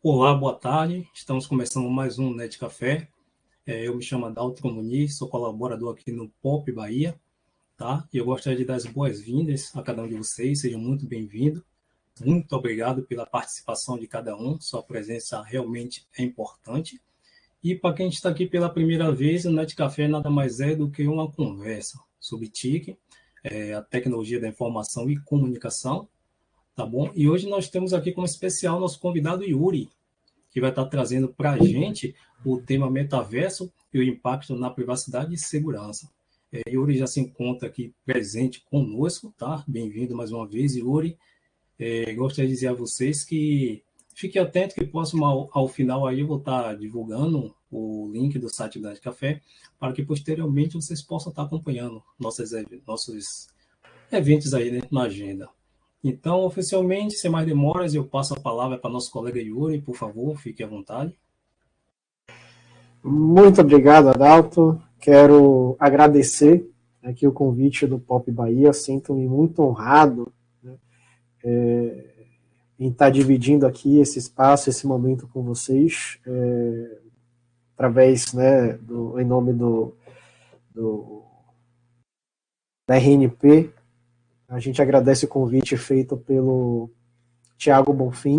Olá, boa tarde. Estamos começando mais um Net Café. Eu me chamo Adalto Muniz, sou colaborador aqui no Pop Bahia, tá? E eu gostaria de dar as boas-vindas a cada um de vocês. Sejam muito bem-vindos. Muito obrigado pela participação de cada um. Sua presença realmente é importante. E para quem está aqui pela primeira vez, o Net Café nada mais é do que uma conversa sobre TIC, a tecnologia da informação e comunicação, tá bom? E hoje nós temos aqui como especial nosso convidado Yuri, que vai estar trazendo para a gente o tema metaverso e o impacto na privacidade e segurança. Yuri já se encontra aqui presente conosco, tá? Bem-vindo mais uma vez, Yuri. Gostaria de dizer a vocês que fiquem atentos que próximo ao final aí eu vou estar divulgando o link do site da Café para que posteriormente vocês possam estar acompanhando nossos eventos aí, né, na agenda. Então, oficialmente, sem mais demoras, eu passo a palavra para nosso colega Yuri, por favor, fique à vontade. Muito obrigado, Adalto. Quero agradecer aqui o convite do Pop Bahia. Sinto-me muito honrado, né, em estar dividindo aqui esse espaço, esse momento com vocês, através, né, em nome da RNP. A gente agradece o convite feito pelo Tiago Bonfim,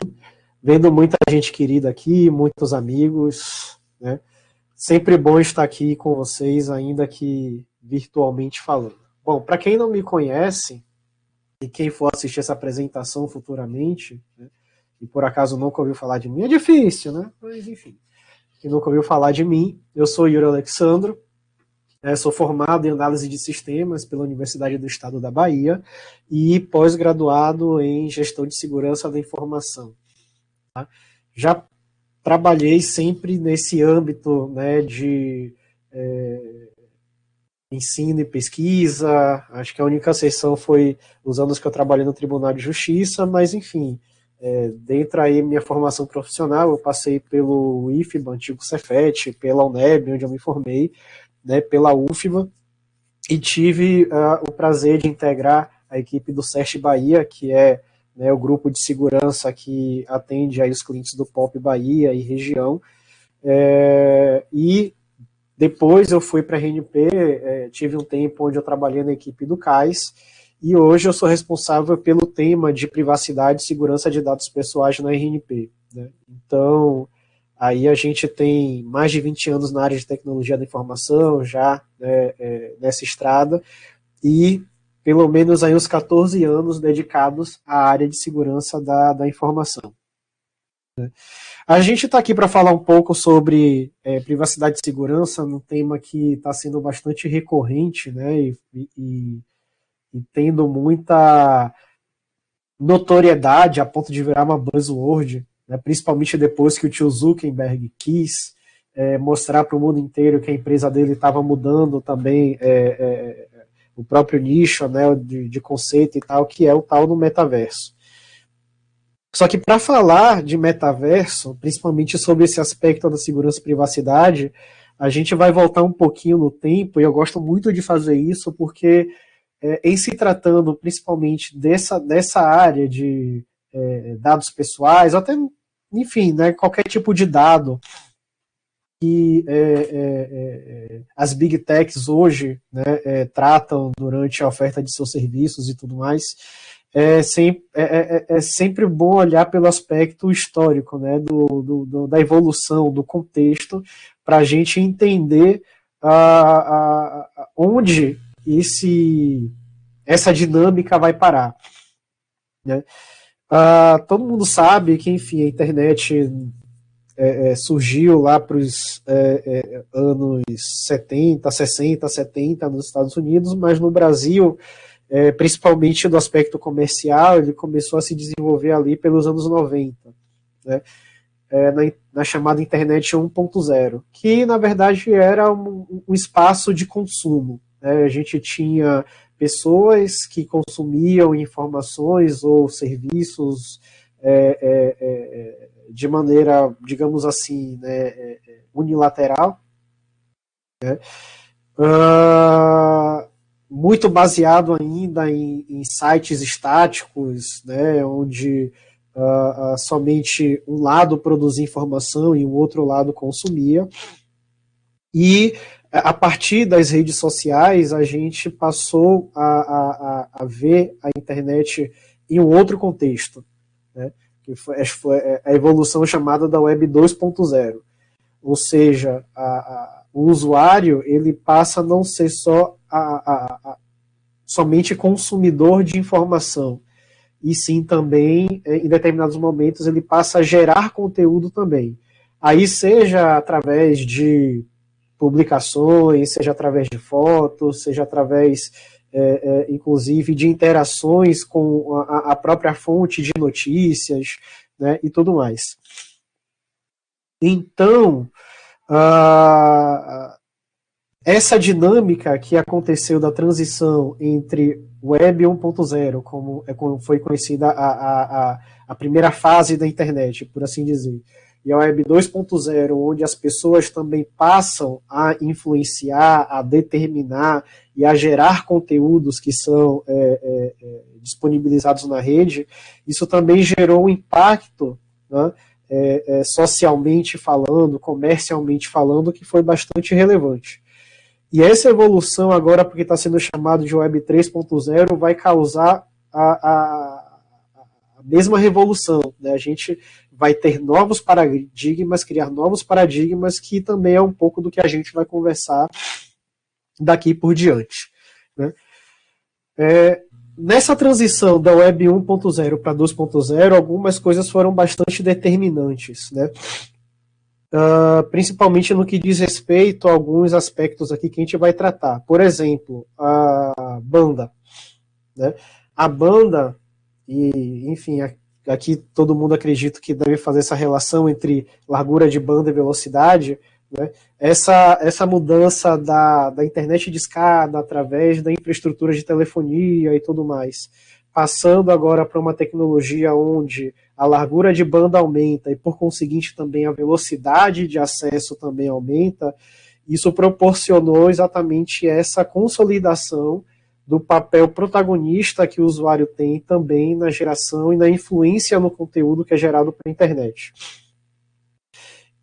vendo muita gente querida aqui, muitos amigos, né? Sempre bom estar aqui com vocês, ainda que virtualmente falando. Bom, para quem não me conhece, e quem for assistir essa apresentação futuramente, né, e por acaso nunca ouviu falar de mim, é difícil, né? Mas enfim, quem nunca ouviu falar de mim, eu sou Yuri Alexandro, sou formado em análise de sistemas pela Universidade do Estado da Bahia e pós-graduado em gestão de segurança da informação. Tá? Já trabalhei sempre nesse âmbito, né, de ensino e pesquisa. Acho que a única exceção foi os anos que eu trabalhei no Tribunal de Justiça, mas enfim, dentro aí minha formação profissional, eu passei pelo IFBA, antigo Cefet, pela UNEB, onde eu me formei, né, pela UFBA, e tive o prazer de integrar a equipe do CERT Bahia, que é, né, o grupo de segurança que atende aí os clientes do Pop Bahia e região. E depois eu fui para a RNP, tive um tempo onde eu trabalhei na equipe do CAIS, e hoje eu sou responsável pelo tema de privacidade e segurança de dados pessoais na RNP. Né? Então, aí a gente tem mais de 20 anos na área de tecnologia da informação, já, né, nessa estrada, e pelo menos aí uns 14 anos dedicados à área de segurança da informação. Né? A gente está aqui para falar um pouco sobre privacidade e segurança, um tema que está sendo bastante recorrente, né, e tendo muita notoriedade a ponto de virar uma buzzword, né, principalmente depois que o tio Zuckerberg quis mostrar para o mundo inteiro que a empresa dele estava mudando também o próprio nicho, né, de conceito e tal, que é o tal do metaverso. Só que para falar de metaverso, principalmente sobre esse aspecto da segurança e privacidade, a gente vai voltar um pouquinho no tempo, e eu gosto muito de fazer isso porque em se tratando principalmente dessa área de dados pessoais, até, enfim, né, qualquer tipo de dado que as big techs hoje, né, tratam durante a oferta de seus serviços e tudo mais, é sempre bom olhar pelo aspecto histórico, né, da evolução, do contexto, para a gente entender onde essa dinâmica vai parar. Né? Todo mundo sabe que, enfim, a internet surgiu lá para os anos 70, 60, 70 nos Estados Unidos, mas no Brasil, principalmente do aspecto comercial, ele começou a se desenvolver ali pelos anos 90, né? Na chamada internet 1.0, que na verdade era um espaço de consumo. Né? A gente tinha pessoas que consumiam informações ou serviços de maneira, digamos assim, né, unilateral, né? Muito baseado ainda em sites estáticos, né, onde somente um lado produzia informação e o outro lado consumia. E a partir das redes sociais, a gente passou a ver a internet em um outro contexto, né? Que foi a evolução chamada da Web 2.0. Ou seja, o usuário ele passa a não ser só somente consumidor de informação, e sim também, em determinados momentos, ele passa a gerar conteúdo também. Aí seja através de publicações, seja através de fotos, seja através, inclusive, de interações com a própria fonte de notícias, né, e tudo mais. Então, essa dinâmica que aconteceu da transição entre Web 1.0, como foi conhecida a primeira fase da internet, por assim dizer, e a Web 2.0, onde as pessoas também passam a influenciar, a determinar e a gerar conteúdos que são disponibilizados na rede, isso também gerou um impacto, né, socialmente falando, comercialmente falando, que foi bastante relevante. E essa evolução agora, porque está sendo chamado de Web 3.0, vai causar a mesma revolução, né? A gente vai ter novos paradigmas, criar novos paradigmas, que também é um pouco do que a gente vai conversar daqui por diante, né? Nessa transição da Web 1.0 para 2.0, algumas coisas foram bastante determinantes, né? Principalmente no que diz respeito a alguns aspectos aqui que a gente vai tratar. Por exemplo, a banda, né? A banda, e enfim, aqui todo mundo acredita que deve fazer essa relação entre largura de banda e velocidade, né? Essa mudança da internet de escada através da infraestrutura de telefonia e tudo mais, passando agora para uma tecnologia onde a largura de banda aumenta e, por conseguinte, também a velocidade de acesso também aumenta, isso proporcionou exatamente essa consolidação do papel protagonista que o usuário tem também na geração e na influência no conteúdo que é gerado pela internet.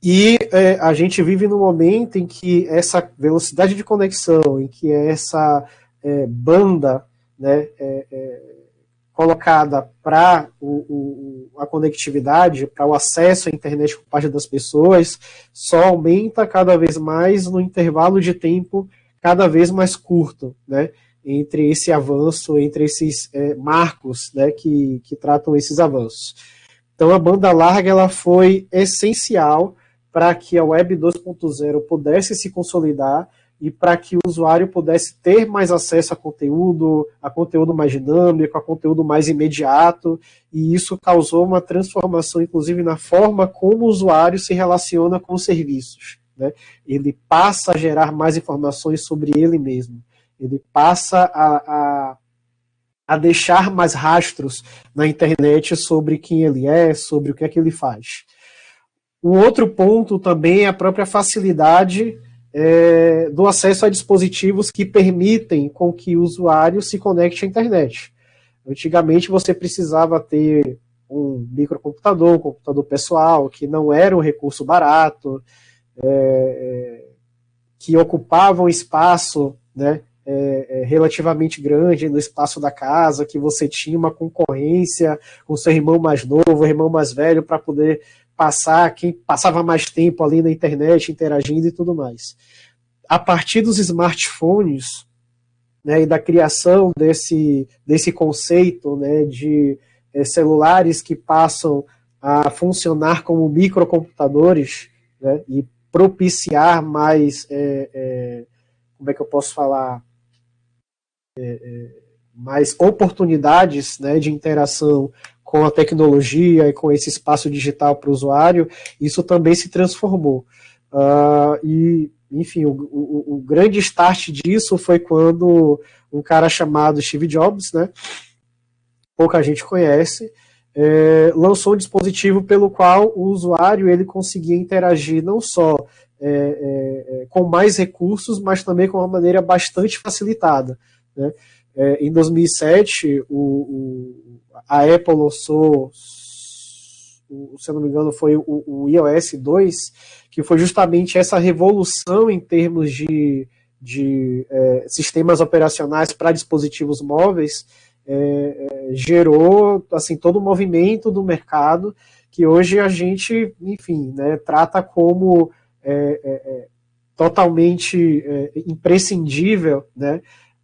E a gente vive num momento em que essa velocidade de conexão, em que essa banda, né, colocada para a conectividade, para o acesso à internet por parte das pessoas, só aumenta cada vez mais no intervalo de tempo cada vez mais curto, né, entre esse avanço, entre esses marcos, né, que tratam esses avanços. Então a banda larga ela foi essencial para que a Web 2.0 pudesse se consolidar e para que o usuário pudesse ter mais acesso a conteúdo mais dinâmico, a conteúdo mais imediato, e isso causou uma transformação, inclusive, na forma como o usuário se relaciona com os serviços, né? Ele passa a gerar mais informações sobre ele mesmo, ele passa a deixar mais rastros na internet sobre quem ele é, sobre o que é que ele faz. Um outro ponto também é a própria facilidade do acesso a dispositivos que permitem com que o usuário se conecte à internet. Antigamente você precisava ter um microcomputador, um computador pessoal, que não era um recurso barato, que ocupava um espaço, né, relativamente grande no espaço da casa, que você tinha uma concorrência com seu irmão mais novo, irmão mais velho, para poder passar, quem passava mais tempo ali na internet, interagindo e tudo mais. A partir dos smartphones, né, e da criação desse conceito, né, de celulares que passam a funcionar como microcomputadores, né, e propiciar mais, como é que eu posso falar, mais oportunidades, né, de interação com a tecnologia e com esse espaço digital para o usuário, isso também se transformou. E, enfim, o grande start disso foi quando um cara chamado Steve Jobs, né, pouca gente conhece, lançou um dispositivo pelo qual o usuário ele conseguia interagir não só com mais recursos, mas também com uma maneira bastante facilitada, né? Em 2007, a Apple lançou se eu não me engano, foi o iOS 2, que foi justamente essa revolução em termos de sistemas operacionais para dispositivos móveis, gerou assim, todo o movimento do mercado que hoje a gente, enfim, né, trata como totalmente imprescindível, né,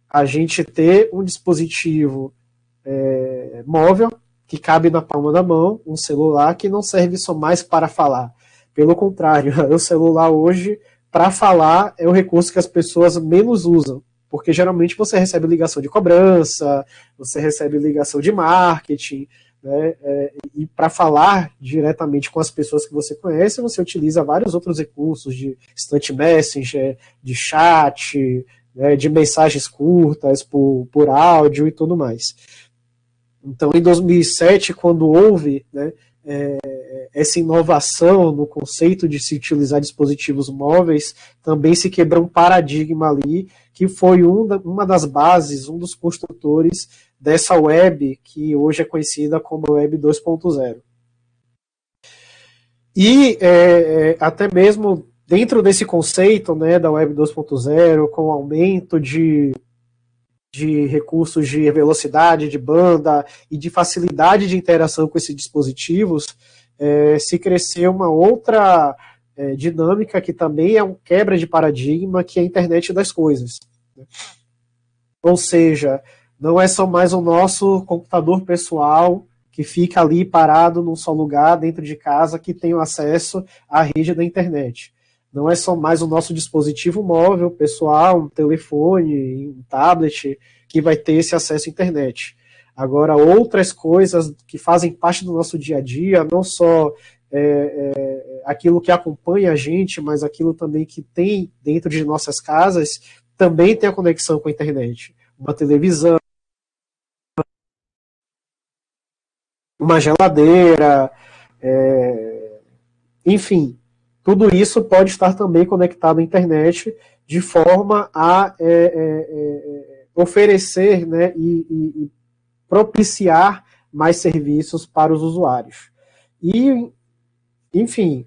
a gente ter um dispositivo móvel que cabe na palma da mão, um celular que não serve só mais para falar. Pelo contrário, o celular hoje, para falar, é o recurso que as pessoas menos usam, porque geralmente você recebe ligação de cobrança, você recebe ligação de marketing, né, e para falar diretamente com as pessoas que você conhece, você utiliza vários outros recursos de instant messenger, de chat, né, de mensagens curtas por áudio e tudo mais. Então, em 2007, quando houve, né, essa inovação no conceito de se utilizar dispositivos móveis, também se quebrou um paradigma ali, que foi uma das bases, um dos construtores dessa web, que hoje é conhecida como Web 2.0. E até mesmo dentro desse conceito, né, da Web 2.0, com o aumento de recursos de velocidade, de banda e de facilidade de interação com esses dispositivos, se cresceu uma outra dinâmica que também é um quebra de paradigma, que é a internet das coisas. Ou seja, não é só mais o nosso computador pessoal que fica ali parado num só lugar dentro de casa que tem o acesso à rede da internet. Não é só mais o nosso dispositivo móvel pessoal, um telefone, um tablet, que vai ter esse acesso à internet. Agora, outras coisas que fazem parte do nosso dia a dia, não só aquilo que acompanha a gente, mas aquilo também que tem dentro de nossas casas, também tem a conexão com a internet. Uma televisão, uma geladeira, enfim, tudo isso pode estar também conectado à internet de forma a oferecer, né, e propiciar mais serviços para os usuários. E, enfim,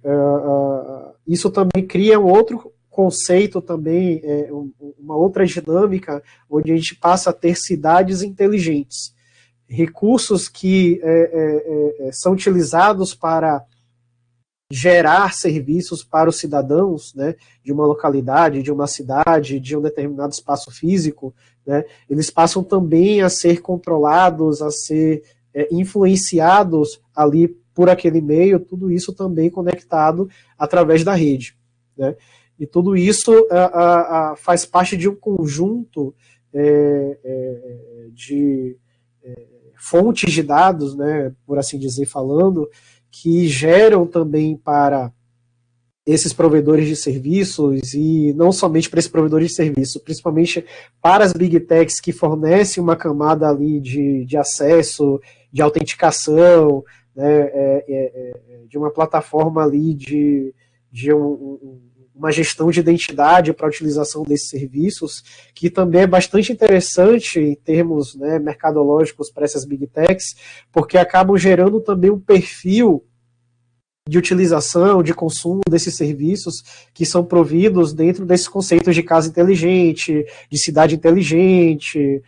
isso também cria um outro conceito também, uma outra dinâmica, onde a gente passa a ter cidades inteligentes. Recursos que são utilizados para gerar serviços para os cidadãos, né, de uma localidade, de uma cidade, de um determinado espaço físico, né, eles passam também a ser controlados, a ser influenciados ali por aquele meio, tudo isso também conectado através da rede, né. E tudo isso faz parte de um conjunto de fontes de dados, né, por assim dizer, falando, que geram também para esses provedores de serviços, e não somente para esses provedores de serviços, principalmente para as Big Techs que fornecem uma camada ali de acesso, de autenticação, né, de uma plataforma ali de uma gestão de identidade para a utilização desses serviços, que também é bastante interessante em termos, né, mercadológicos para essas Big Techs, porque acabam gerando também um perfil de utilização, de consumo desses serviços que são providos dentro desses conceitos de casa inteligente, de cidade inteligente,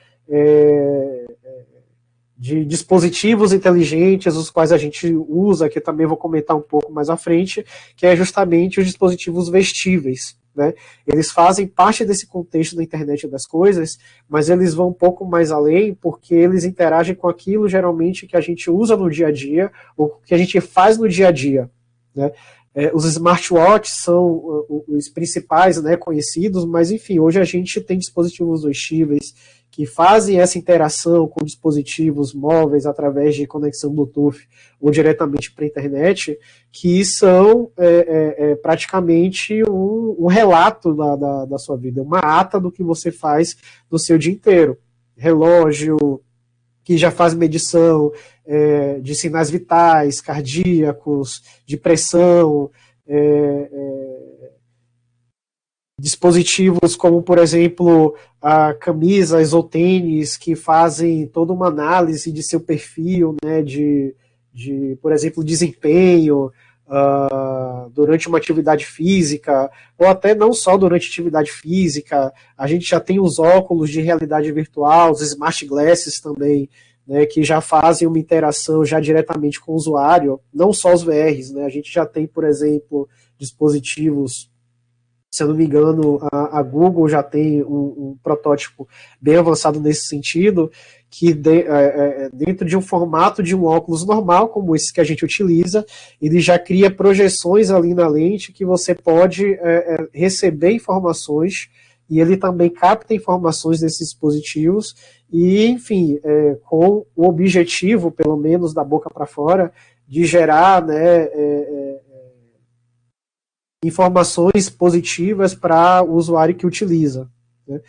de dispositivos inteligentes, os quais a gente usa, que eu também vou comentar um pouco mais à frente, que é justamente os dispositivos vestíveis, né? Eles fazem parte desse contexto da internet das coisas, mas eles vão um pouco mais além, porque eles interagem com aquilo, geralmente, que a gente usa no dia a dia, ou que a gente faz no dia a dia, né? Os smartwatches são os principais, né, conhecidos, mas enfim, hoje a gente tem dispositivos vestíveis que fazem essa interação com dispositivos móveis através de conexão Bluetooth ou diretamente para a internet, que são praticamente um relato da sua vida, uma ata do que você faz no seu dia inteiro. Relógio que já faz medição de sinais vitais, cardíacos, de pressão, dispositivos como, por exemplo, camisas ou tênis que fazem toda uma análise de seu perfil, né, de por exemplo, desempenho, durante uma atividade física, ou até não só durante atividade física. A gente já tem os óculos de realidade virtual, os smart glasses também, né, que já fazem uma interação já diretamente com o usuário, não só os VRs, né? A gente já tem, por exemplo, dispositivos, se eu não me engano, a Google já tem um protótipo bem avançado nesse sentido, que dentro de um formato de um óculos normal, como esse que a gente utiliza, ele já cria projeções ali na lente que você pode receber informações, e ele também capta informações desses dispositivos, e, enfim, com o objetivo, pelo menos da boca para fora, de gerar, né, informações positivas para o usuário que utiliza, né?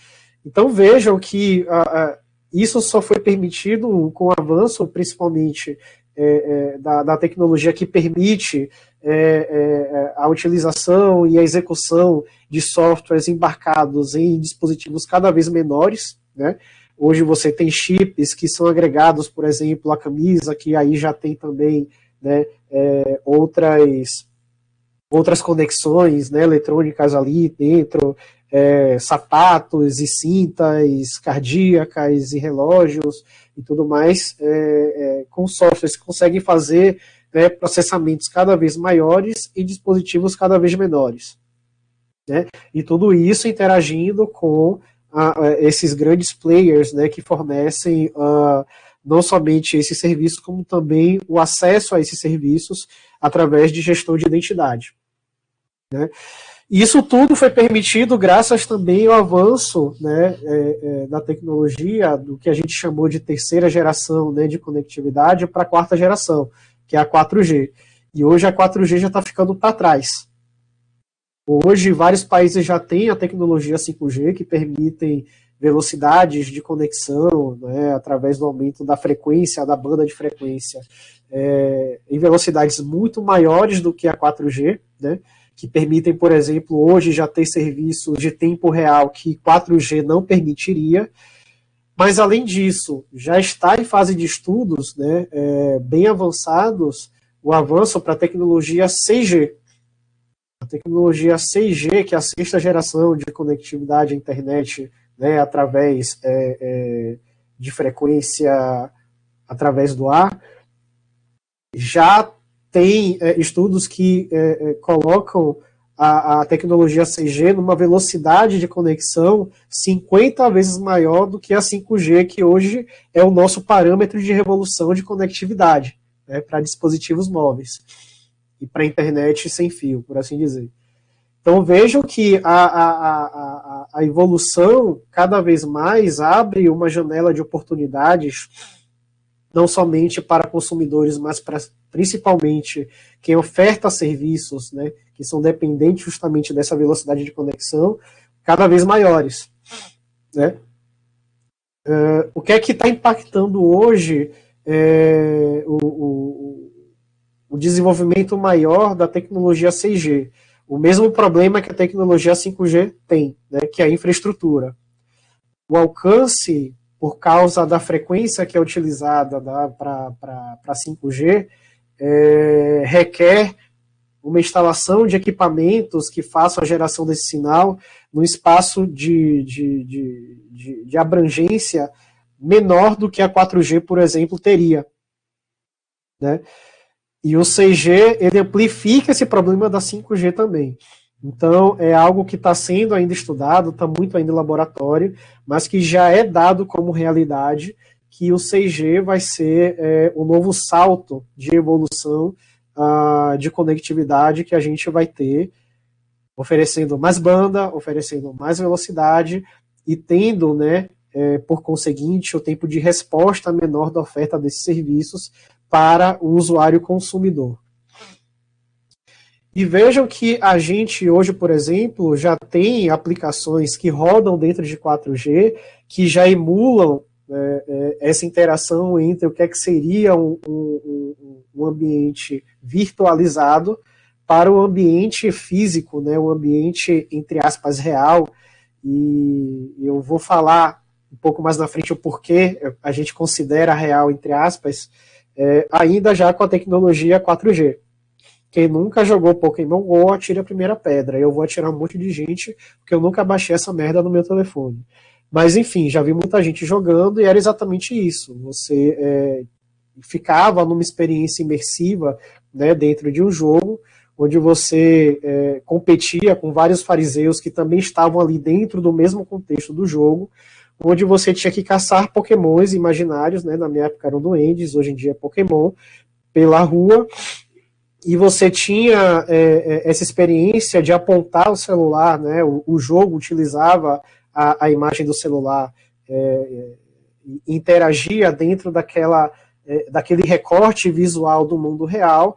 Então vejam que isso só foi permitido com o avanço, principalmente, da tecnologia que permite a utilização e a execução de softwares embarcados em dispositivos cada vez menores, né? Hoje você tem chips que são agregados, por exemplo, à camisa, que aí já tem também, né, outras conexões, né, eletrônicas ali dentro, sapatos e cintas cardíacas e relógios e tudo mais, com softwares que conseguem fazer, né, processamentos cada vez maiores em dispositivos cada vez menores, né, e tudo isso interagindo com esses grandes players, né, que fornecem não somente esses serviços, como também o acesso a esses serviços através de gestão de identidade, né? E isso tudo foi permitido graças também ao avanço, né, da tecnologia, do que a gente chamou de terceira geração, né, de conectividade, para a quarta geração, que é a 4G. E hoje a 4G já está ficando para trás. Hoje, vários países já têm a tecnologia 5G, que permitem velocidades de conexão, né, através do aumento da frequência, da banda de frequência, em velocidades muito maiores do que a 4G, né, que permitem, por exemplo, hoje já ter serviços de tempo real que 4G não permitiria. Mas, além disso, já está em fase de estudos, né, bem avançados, o avanço para a tecnologia 6G. A tecnologia 6G, que é a sexta geração de conectividade à internet, né, através de frequência através do ar, já tem estudos que colocam a tecnologia 6G numa velocidade de conexão 50 vezes maior do que a 5G, que hoje é o nosso parâmetro de revolução de conectividade, né, para dispositivos móveis e para a internet sem fio, por assim dizer. Então vejam que a evolução cada vez mais abre uma janela de oportunidades, não somente para consumidores, mas principalmente quem oferta serviços, né, que são dependentes justamente dessa velocidade de conexão, cada vez maiores, né? O que é que está impactando hoje o desenvolvimento maior da tecnologia 6G? O mesmo problema que a tecnologia 5G tem, né, que é a infraestrutura. O alcance, por causa da frequência que é utilizada para 5G, requer uma instalação de equipamentos que façam a geração desse sinal num espaço de abrangência menor do que a 4G, por exemplo, teria, né? E o 6G, ele amplifica esse problema da 5G também. Então, é algo que está sendo ainda estudado, está muito ainda em laboratório, mas que já é dado como realidade que o 6G vai ser o novo salto de evolução de conectividade que a gente vai ter, oferecendo mais banda, oferecendo mais velocidade e tendo, né, por conseguinte, o tempo de resposta menor da oferta desses serviços para o usuário consumidor. E vejam que a gente hoje, por exemplo, já tem aplicações que rodam dentro de 4G, que já emulam essa interação entre o que é que seria um ambiente virtualizado para o ambiente físico, né, o ambiente, entre aspas, real. E eu vou falar um pouco mais na frente o porquê a gente considera real, entre aspas, ainda já com a tecnologia 4G. Quem nunca jogou Pokémon GO, atira a primeira pedra. Eu vou atirar um monte de gente, porque eu nunca baixei essa merda no meu telefone. Mas, enfim, já vi muita gente jogando e era exatamente isso. Você ficava numa experiência imersiva, né, dentro de um jogo, onde você competia com vários fariseus que também estavam ali dentro do mesmo contexto do jogo, onde você tinha que caçar pokémons imaginários, né, na minha época eram duendes, hoje em dia é Pokémon, pela rua, e você tinha essa experiência de apontar o celular, né? O jogo utilizava a imagem do celular, interagia dentro daquele recorte visual do mundo real,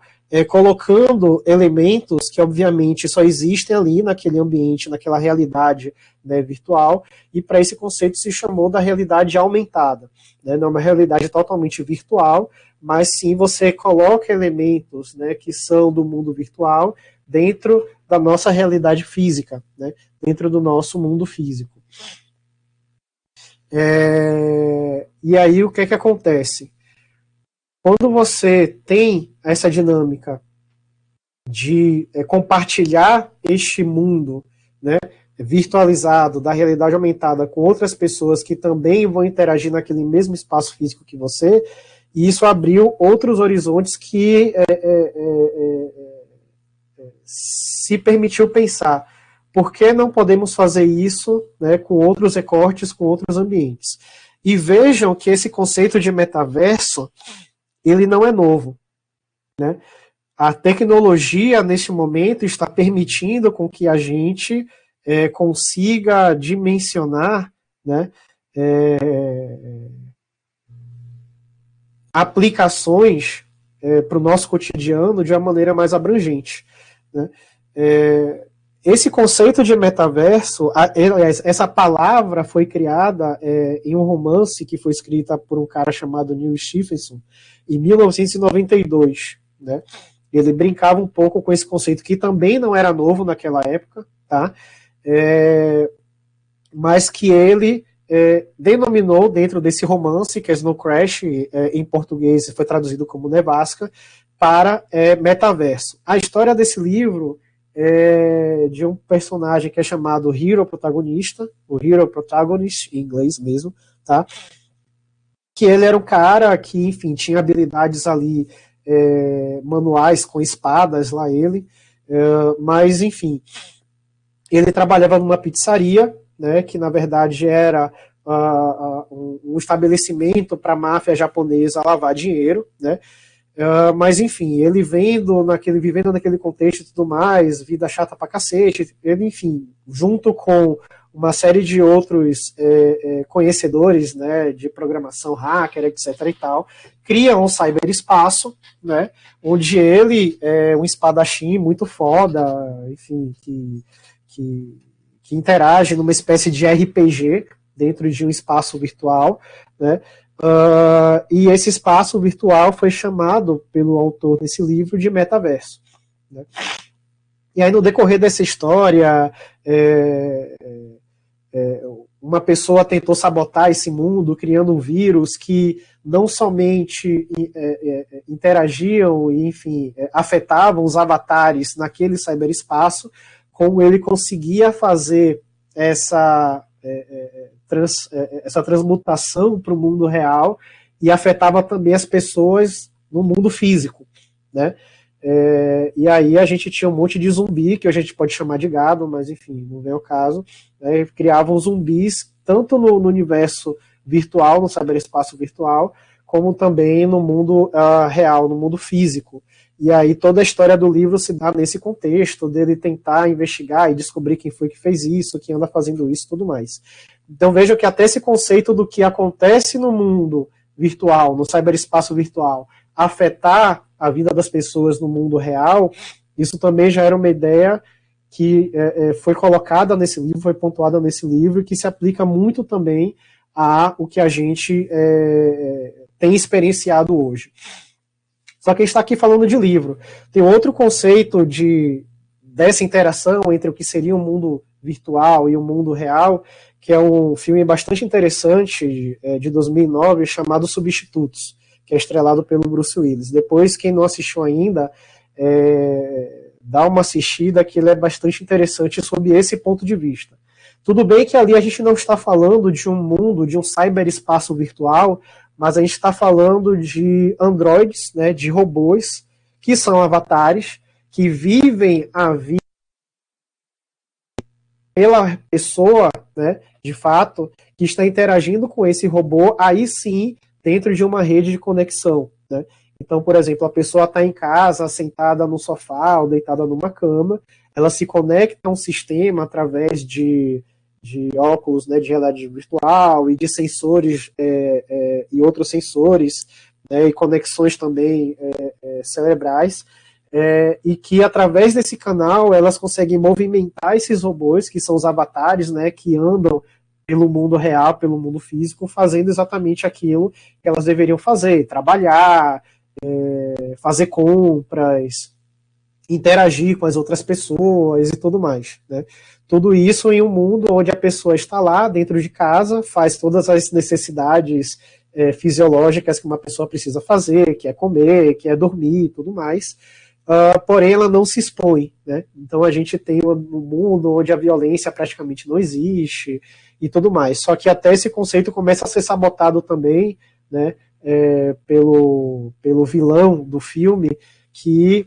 colocando elementos que obviamente só existem ali naquele ambiente, naquela realidade, né, virtual, e para esse conceito se chamou da realidade aumentada, né? Não é uma realidade totalmente virtual, mas sim você coloca elementos, né, que são do mundo virtual dentro da nossa realidade física, né, dentro do nosso mundo físico. E aí o que é que acontece? Quando você tem essa dinâmica de compartilhar este mundo, né, virtualizado, da realidade aumentada com outras pessoas que também vão interagir naquele mesmo espaço físico que você, e isso abriu outros horizontes que se permitiu pensar. Por que não podemos fazer isso, né, com outros recortes, com outros ambientes? E vejam que esse conceito de metaverso, ele não é novo, né? A tecnologia, neste momento, está permitindo com que a gente consiga dimensionar, né, aplicações para o nosso cotidiano de uma maneira mais abrangente, né? Esse conceito de metaverso, essa palavra foi criada em um romance que foi escrita por um cara chamado Neil Stephenson em 1992, né? Ele brincava um pouco com esse conceito que também não era novo naquela época, tá? Mas que ele denominou dentro desse romance, que é Snow Crash, em português foi traduzido como Nevasca, para metaverso. A história desse livro é de um personagem que é chamado Hero Protagonista, o Hero Protagonist, em inglês mesmo, tá? Que ele era um cara que, enfim, tinha habilidades ali manuais com espadas, lá ele, mas, enfim, ele trabalhava numa pizzaria, né, que na verdade era um estabelecimento para a máfia japonesa lavar dinheiro, né? Mas enfim, ele vivendo naquele contexto e tudo mais, vida chata pra cacete, ele, enfim, junto com uma série de outros conhecedores, né, de programação, hacker, etc. e tal, cria um cyberespaço, né, onde ele é um espadachim muito foda, enfim, que interage numa espécie de RPG dentro de um espaço virtual, né? E esse espaço virtual foi chamado pelo autor desse livro de metaverso, né? E aí no decorrer dessa história, uma pessoa tentou sabotar esse mundo, criando um vírus que não somente interagiam e, enfim, afetavam os avatares naquele cyberespaço, como ele conseguia fazer essa transmutação para o mundo real e afetava também as pessoas no mundo físico, né? E aí a gente tinha um monte de zumbi, que a gente pode chamar de gado, mas enfim, não vem o caso, né? Criavam zumbis tanto no universo virtual, no cyberespaço virtual, como também no mundo real, no mundo físico. E aí toda a história do livro se dá nesse contexto, dele tentar investigar e descobrir quem foi que fez isso, quem anda fazendo isso e tudo mais. Então vejam que até esse conceito do que acontece no mundo virtual, no cyberespaço virtual, afetar a vida das pessoas no mundo real, isso também já era uma ideia que foi colocada nesse livro, foi pontuada nesse livro, e que se aplica muito também a o que a gente tem experienciado hoje. Só que a gente está aqui falando de livro. Tem outro conceito dessa interação entre o que seria um mundo virtual e o mundo real, que é um filme bastante interessante, de 2009, chamado Substitutos, que é estrelado pelo Bruce Willis. Depois, quem não assistiu ainda, dá uma assistida, que ele é bastante interessante sob esse ponto de vista. Tudo bem que ali a gente não está falando de um mundo, de um cyberespaço virtual, mas a gente está falando de androides, né, de robôs, que são avatares, que vivem a vida pela pessoa, né, de fato, que está interagindo com esse robô, aí sim, dentro de uma rede de conexão, né? Então, por exemplo, a pessoa está em casa, sentada no sofá ou deitada numa cama, ela se conecta a um sistema através de óculos, né, de realidade virtual e de sensores e outros sensores, né, e conexões também cerebrais, e que através desse canal elas conseguem movimentar esses robôs, que são os avatares, né, que andam pelo mundo real, pelo mundo físico, fazendo exatamente aquilo que elas deveriam fazer, trabalhar, fazer compras, interagir com as outras pessoas e tudo mais, né? Tudo isso em um mundo onde a pessoa está lá dentro de casa, faz todas as necessidades fisiológicas que uma pessoa precisa fazer, que é comer, que é dormir e tudo mais, porém ela não se expõe, né? Então a gente tem um mundo onde a violência praticamente não existe e tudo mais, só que até esse conceito começa a ser sabotado também, né, pelo vilão do filme, que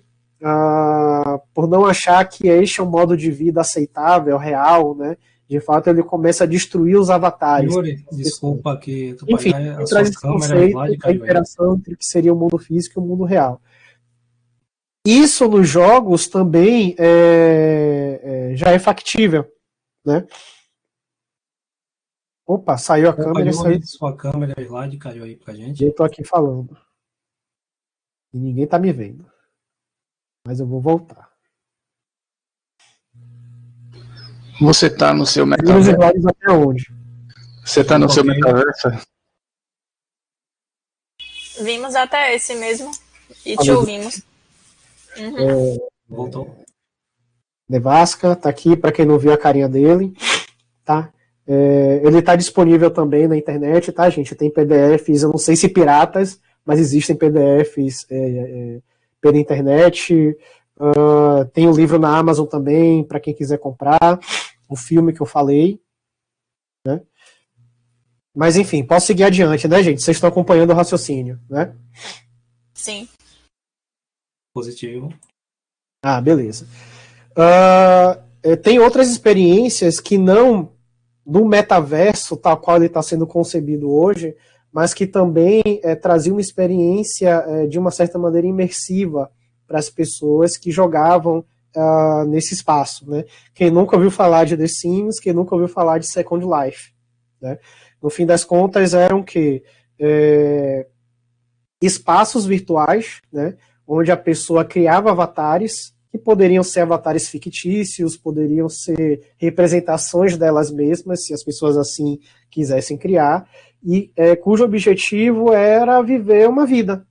por não achar que este é um modo de vida aceitável, real, né? De fato, ele começa a destruir os avatares. Yuri, desculpa que tu Enfim, a sua esse câmera conceito lá de da interação entre o que seria o mundo físico e o mundo real. Isso nos jogos também já é factível, né? Opa, saiu a câmera e saiu. Sua câmera slide caiu aí pra gente. Eu tô aqui falando. E ninguém tá me vendo. Mas eu vou voltar. Você tá no seu metaverso? Até onde? Você tá no seu metaverso? Vimos até esse mesmo e te ouvimos. Voltou. Nevasca tá aqui, para quem não viu a carinha dele, tá? Ele tá disponível também na internet, tá, gente? Tem PDFs, eu não sei se piratas, mas existem PDFs pela internet. Tem o livro na Amazon também, para quem quiser comprar, o filme que eu falei, né? Mas enfim, posso seguir adiante, né, gente? Vocês estão acompanhando o raciocínio, né? Sim. Positivo. Beleza. Tem outras experiências que não do metaverso, tal qual ele está sendo concebido hoje, mas que também trazia uma experiência de uma certa maneira imersiva para as pessoas que jogavam nesse espaço, né? Quem nunca ouviu falar de The Sims, quem nunca ouviu falar de Second Life, né? No fim das contas eram que espaços virtuais, né, onde a pessoa criava avatares, que poderiam ser avatares fictícios, poderiam ser representações delas mesmas, se as pessoas assim quisessem criar, e cujo objetivo era viver uma vida,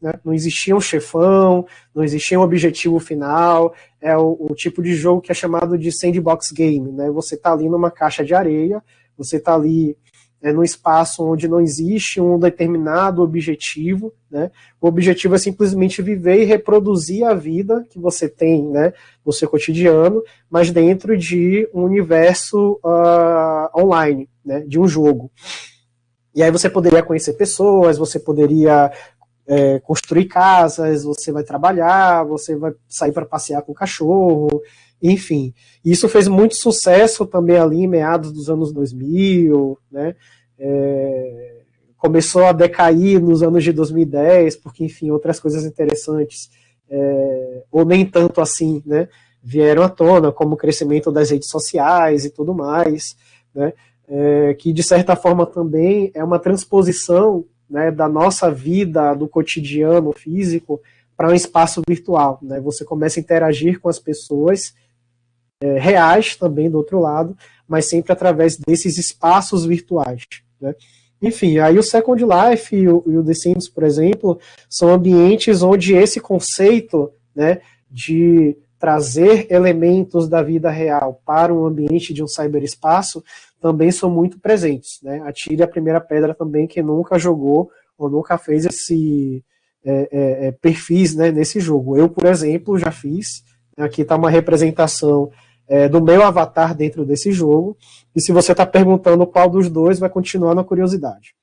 né? Não existia um chefão, não existia um objetivo final, é o tipo de jogo que é chamado de sandbox game, né? Você está ali numa caixa de areia, você está ali num espaço onde não existe um determinado objetivo, né? O objetivo é simplesmente viver e reproduzir a vida que você tem, né, no seu cotidiano, mas dentro de um universo online, né, de um jogo. E aí você poderia conhecer pessoas, você poderia construir casas, você vai trabalhar, você vai sair para passear com o cachorro, enfim. Isso fez muito sucesso também ali em meados dos anos 2000, né? Começou a decair nos anos de 2010, porque, enfim, outras coisas interessantes, ou nem tanto assim, né, vieram à tona, como o crescimento das redes sociais e tudo mais, né, que, de certa forma, também é uma transposição, né, da nossa vida, do cotidiano físico, para um espaço virtual, né? Você começa a interagir com as pessoas reais também do outro lado, mas sempre através desses espaços virtuais, né? Enfim, aí o Second Life e o The Sims, por exemplo, são ambientes onde esse conceito, né, de trazer elementos da vida real para um ambiente de um cyberespaço também são muito presentes, né? Atire a primeira pedra também quem nunca jogou ou nunca fez perfis, né, nesse jogo. Eu, por exemplo, já fiz. Aqui está uma representação do meu avatar dentro desse jogo. E se você está perguntando qual dos dois, vai continuar na curiosidade.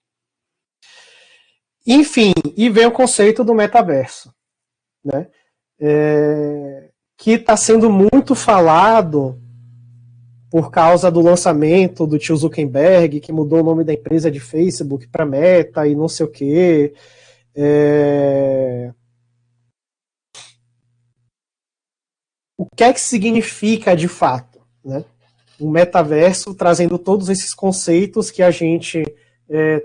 Enfim, e vem o conceito do metaverso, né? Que está sendo muito falado por causa do lançamento do tio Zuckerberg, que mudou o nome da empresa de Facebook para Meta e não sei o quê. O que é que significa de fato, né? O metaverso, trazendo todos esses conceitos que a gente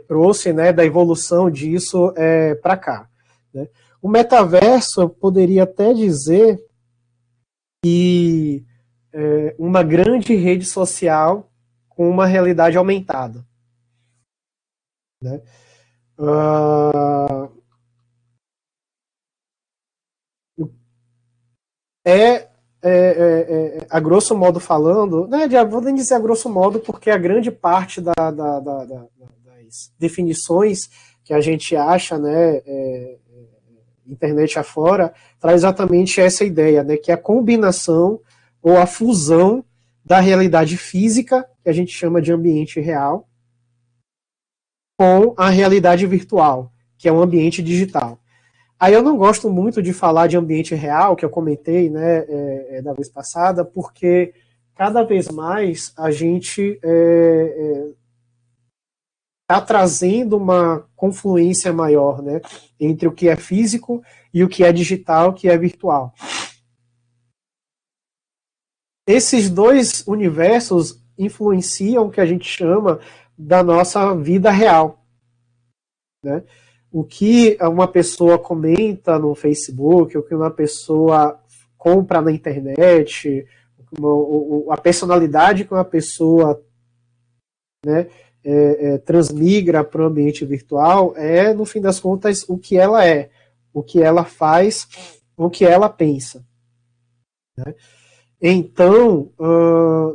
trouxe, né, da evolução disso para cá, né? O metaverso, eu poderia até dizer que uma grande rede social com uma realidade aumentada, né? A grosso modo falando, né, vou nem dizer a grosso modo, porque a grande parte das definições que a gente acha, né, internet afora, traz exatamente essa ideia, né, que é a combinação ou a fusão da realidade física, que a gente chama de ambiente real, com a realidade virtual, que é um ambiente digital. Aí eu não gosto muito de falar de ambiente real, que eu comentei, né, da vez passada, porque cada vez mais a gente está trazendo uma confluência maior, né, entre o que é físico e o que é digital, o que é virtual. Esses dois universos influenciam o que a gente chama da nossa vida real, né? O que uma pessoa comenta no Facebook, o que uma pessoa compra na internet, a personalidade que uma pessoa, né, transmigra para o ambiente virtual no fim das contas, o que ela é, o que ela faz, o que ela pensa, né? Então,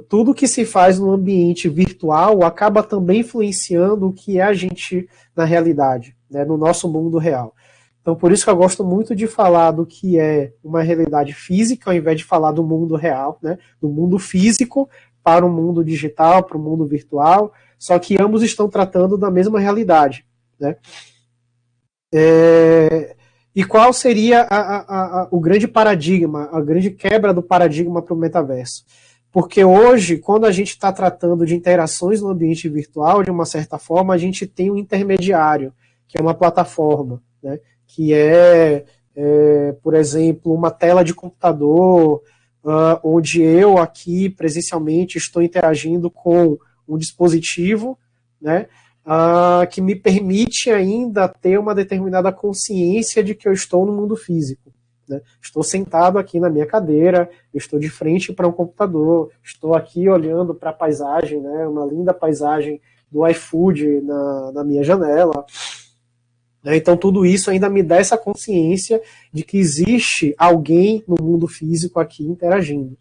tudo que se faz no ambiente virtual acaba também influenciando o que é a gente na realidade, né, no nosso mundo real. Então, por isso que eu gosto muito de falar do que é uma realidade física, ao invés de falar do mundo real, né, do mundo físico para o mundo digital, para o mundo virtual, só que ambos estão tratando da mesma realidade, né? E qual seria o grande paradigma, a grande quebra do paradigma para o metaverso? Porque hoje, quando a gente está tratando de interações no ambiente virtual, de uma certa forma, a gente tem um intermediário, que é uma plataforma, né? Que por exemplo, uma tela de computador, onde eu aqui presencialmente estou interagindo com um dispositivo, né, que me permite ainda ter uma determinada consciência de que eu estou no mundo físico, né? Estou sentado aqui na minha cadeira, eu estou de frente para um computador, estou aqui olhando para a paisagem, né, uma linda paisagem do iFood na minha janela. Então tudo isso ainda me dá essa consciência de que existe alguém no mundo físico aqui interagindo.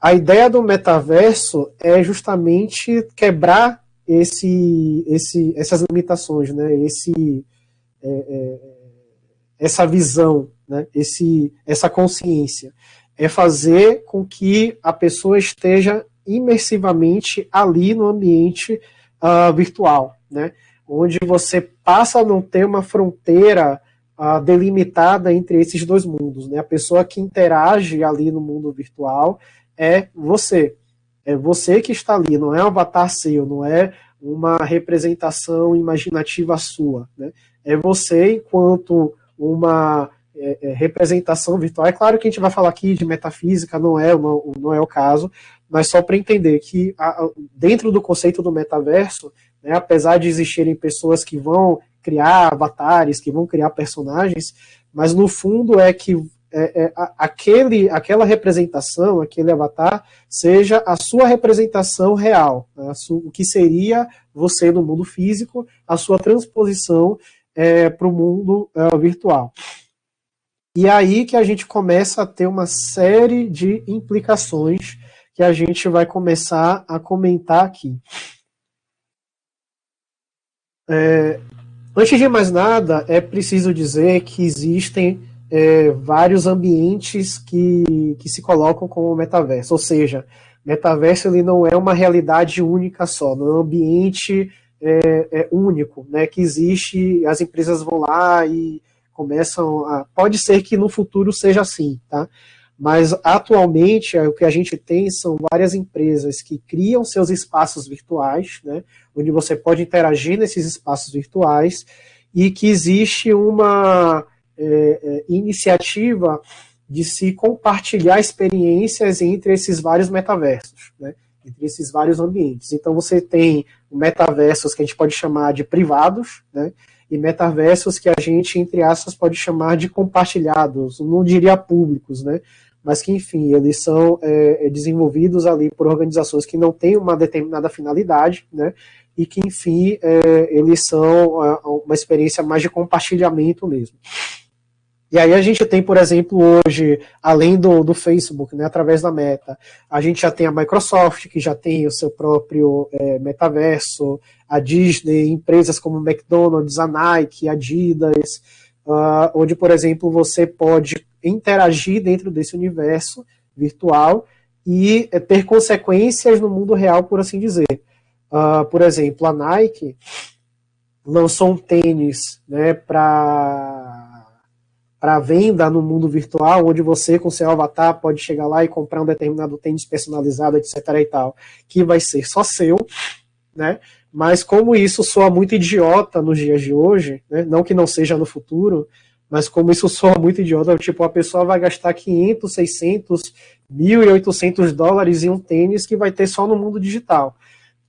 A ideia do metaverso é justamente quebrar essas limitações, né? Essa visão, né? Essa consciência. É fazer com que a pessoa esteja imersivamente ali no ambiente virtual, né? Onde você passa a não ter uma fronteira delimitada entre esses dois mundos, né? A pessoa que interage ali no mundo virtual é você. É você que está ali, não é um avatar seu, não é uma representação imaginativa sua, né? É você enquanto uma representação virtual. É claro que a gente vai falar aqui de metafísica, não é o caso, mas só para entender que dentro do conceito do metaverso, né, apesar de existirem pessoas que vão criar avatares, que vão criar personagens, mas no fundo é que aquela representação, aquele avatar, seja a sua representação real, né, o que seria você no mundo físico, a sua transposição para o mundo virtual. E aí que a gente começa a ter uma série de implicações que a gente vai começar a comentar aqui. Antes de mais nada, é preciso dizer que existem vários ambientes que se colocam como metaverso, ou seja, metaverso ele não é uma realidade única só, não é um ambiente único, né, que existe, as empresas vão lá e começam a... Pode ser que no futuro seja assim, tá? Mas atualmente o que a gente tem são várias empresas que criam seus espaços virtuais, né, onde você pode interagir nesses espaços virtuais e que existe uma iniciativa de se compartilhar experiências entre esses vários metaversos, né, entre esses vários ambientes. Então você tem metaversos que a gente pode chamar de privados, né, e metaversos que a gente, entre aspas, pode chamar de compartilhados, não diria públicos, né, mas que, enfim, eles são desenvolvidos ali por organizações que não têm uma determinada finalidade, né, e que, enfim, eles são uma experiência mais de compartilhamento mesmo. E aí a gente tem, por exemplo, hoje, além do Facebook, né, através da Meta, a gente já tem a Microsoft, que já tem o seu próprio metaverso, a Disney, empresas como McDonald's, a Nike, a Adidas, onde, por exemplo, você pode interagir dentro desse universo virtual e ter consequências no mundo real, por assim dizer. Por exemplo, a Nike lançou um tênis, né, para venda no mundo virtual, onde você, com seu avatar, pode chegar lá e comprar um determinado tênis personalizado, etc. e tal, que vai ser só seu, né? Mas como isso soa muito idiota nos dias de hoje, né? Não que não seja no futuro, mas como isso soa muito idiota, tipo, a pessoa vai gastar 500, 600, 1.800 dólares em um tênis que vai ter só no mundo digital.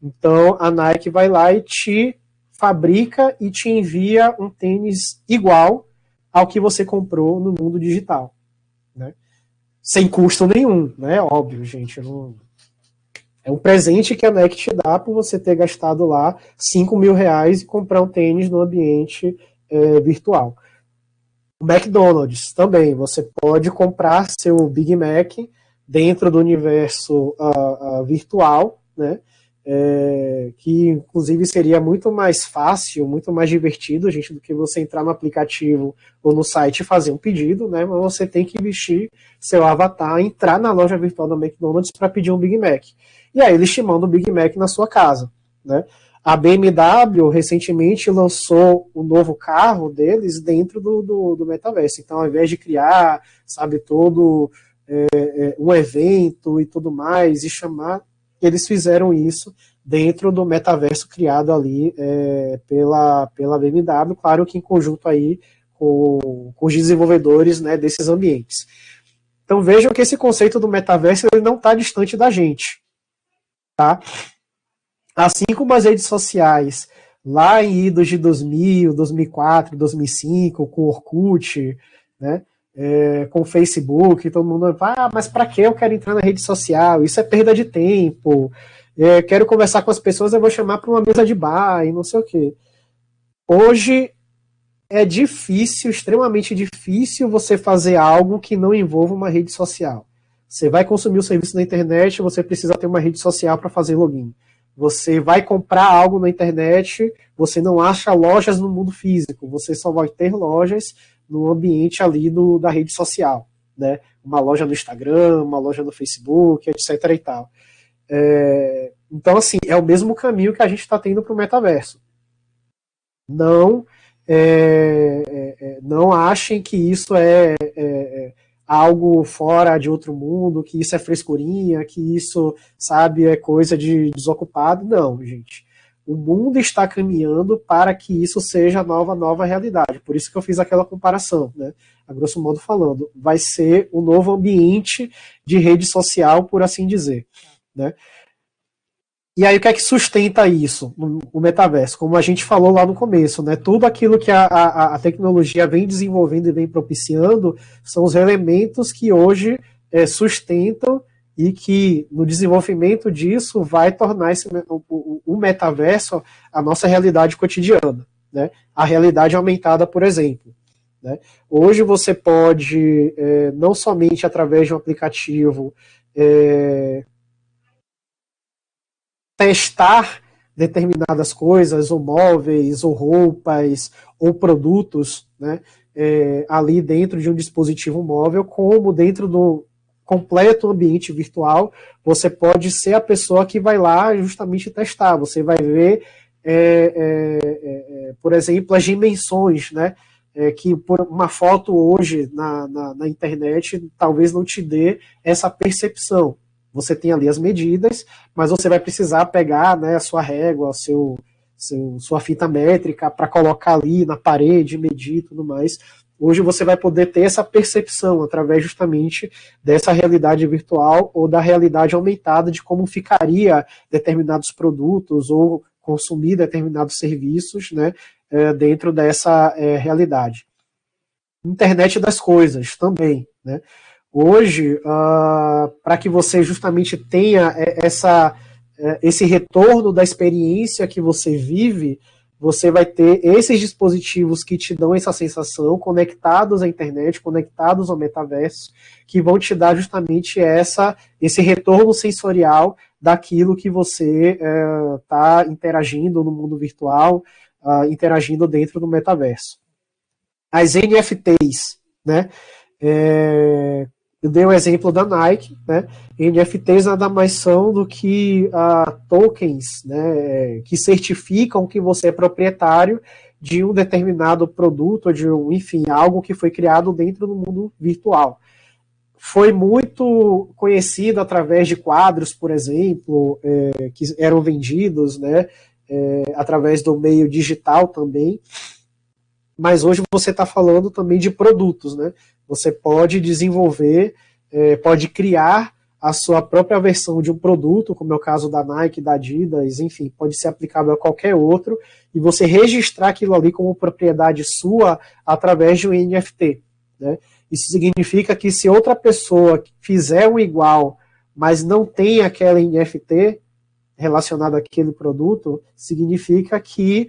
Então, a Nike vai lá e te fabrica e te envia um tênis igual ao que você comprou no mundo digital, né? Sem custo nenhum, né? Óbvio, gente. Não... É um presente que a Nike te dá por você ter gastado lá 5 mil reais e comprar um tênis no ambiente virtual. O McDonald's também, você pode comprar seu Big Mac dentro do universo virtual, né? Que inclusive seria muito mais fácil, muito mais divertido, gente, do que você entrar no aplicativo ou no site e fazer um pedido, né? Mas você tem que vestir seu avatar, entrar na loja virtual da McDonald's para pedir um Big Mac. E aí eles te mandam o Big Mac na sua casa, né? A BMW recentemente lançou o novo carro deles dentro do metaverso. Então, ao invés de criar, sabe, todo um evento e tudo mais, e chamar, eles fizeram isso dentro do metaverso criado ali pela BMW, claro que em conjunto aí com os desenvolvedores, né, desses ambientes. Então vejam que esse conceito do metaverso ele não está distante da gente, tá? Assim como as redes sociais, lá em idos de 2000, 2004, 2005, com o Orkut, né, com o Facebook, todo mundo fala, mas para que eu quero entrar na rede social? Isso é perda de tempo. Quero conversar com as pessoas, eu vou chamar para uma mesa de bar e não sei o quê. Hoje é difícil, extremamente difícil você fazer algo que não envolva uma rede social. Você vai consumir o serviço na internet, você precisa ter uma rede social para fazer login. Você vai comprar algo na internet, você não acha lojas no mundo físico, você só vai ter lojas no ambiente ali da rede social, né? Uma loja no Instagram, uma loja no Facebook, etc. e tal. Então, assim, é o mesmo caminho que a gente está tendo para o metaverso. Não achem que isso é algo fora de outro mundo, que isso é frescurinha, que isso, sabe, é coisa de desocupado. Não, gente. O mundo está caminhando para que isso seja a nova realidade. Por isso que eu fiz aquela comparação, né? A grosso modo falando, vai ser o novo ambiente de rede social, por assim dizer, né? E aí o que é que sustenta isso, o metaverso? Como a gente falou lá no começo, né? Tudo aquilo que a tecnologia vem desenvolvendo e vem propiciando são os elementos que hoje sustentam e que no desenvolvimento disso vai tornar o metaverso a nossa realidade cotidiana, né? A realidade aumentada, por exemplo, né? Hoje você pode, não somente através de um aplicativo, testar determinadas coisas, ou móveis, ou roupas, ou produtos, né, ali dentro de um dispositivo móvel, como dentro do completo ambiente virtual, você pode ser a pessoa que vai lá justamente testar. Você vai ver, por exemplo, as dimensões, né, que por uma foto hoje na internet talvez não te dê essa percepção. Você tem ali as medidas, mas você vai precisar pegar, né, a sua régua, sua fita métrica para colocar ali na parede, medir e tudo mais. Hoje você vai poder ter essa percepção através justamente dessa realidade virtual ou da realidade aumentada de como ficaria determinados produtos ou consumir determinados serviços, né, dentro dessa realidade. Internet das coisas também, né? Hoje, para que você justamente tenha esse retorno da experiência que você vive, você vai ter esses dispositivos que te dão essa sensação, conectados à internet, conectados ao metaverso, que vão te dar justamente esse retorno sensorial daquilo que você está interagindo no mundo virtual, interagindo dentro do metaverso. As NFTs, né? Eu dei o exemplo da Nike, né? NFTs nada mais são do que tokens, né, que certificam que você é proprietário de um determinado produto, enfim, algo que foi criado dentro do mundo virtual. Foi muito conhecido através de quadros, por exemplo, que eram vendidos, né, através do meio digital também. Mas hoje você está falando também de produtos, né? Você pode desenvolver, pode criar a sua própria versão de um produto, como é o caso da Nike, da Adidas, enfim, pode ser aplicável a qualquer outro, e você registrar aquilo ali como propriedade sua através de um NFT, né? Isso significa que se outra pessoa fizer um igual, mas não tem aquela NFT relacionada àquele produto, significa que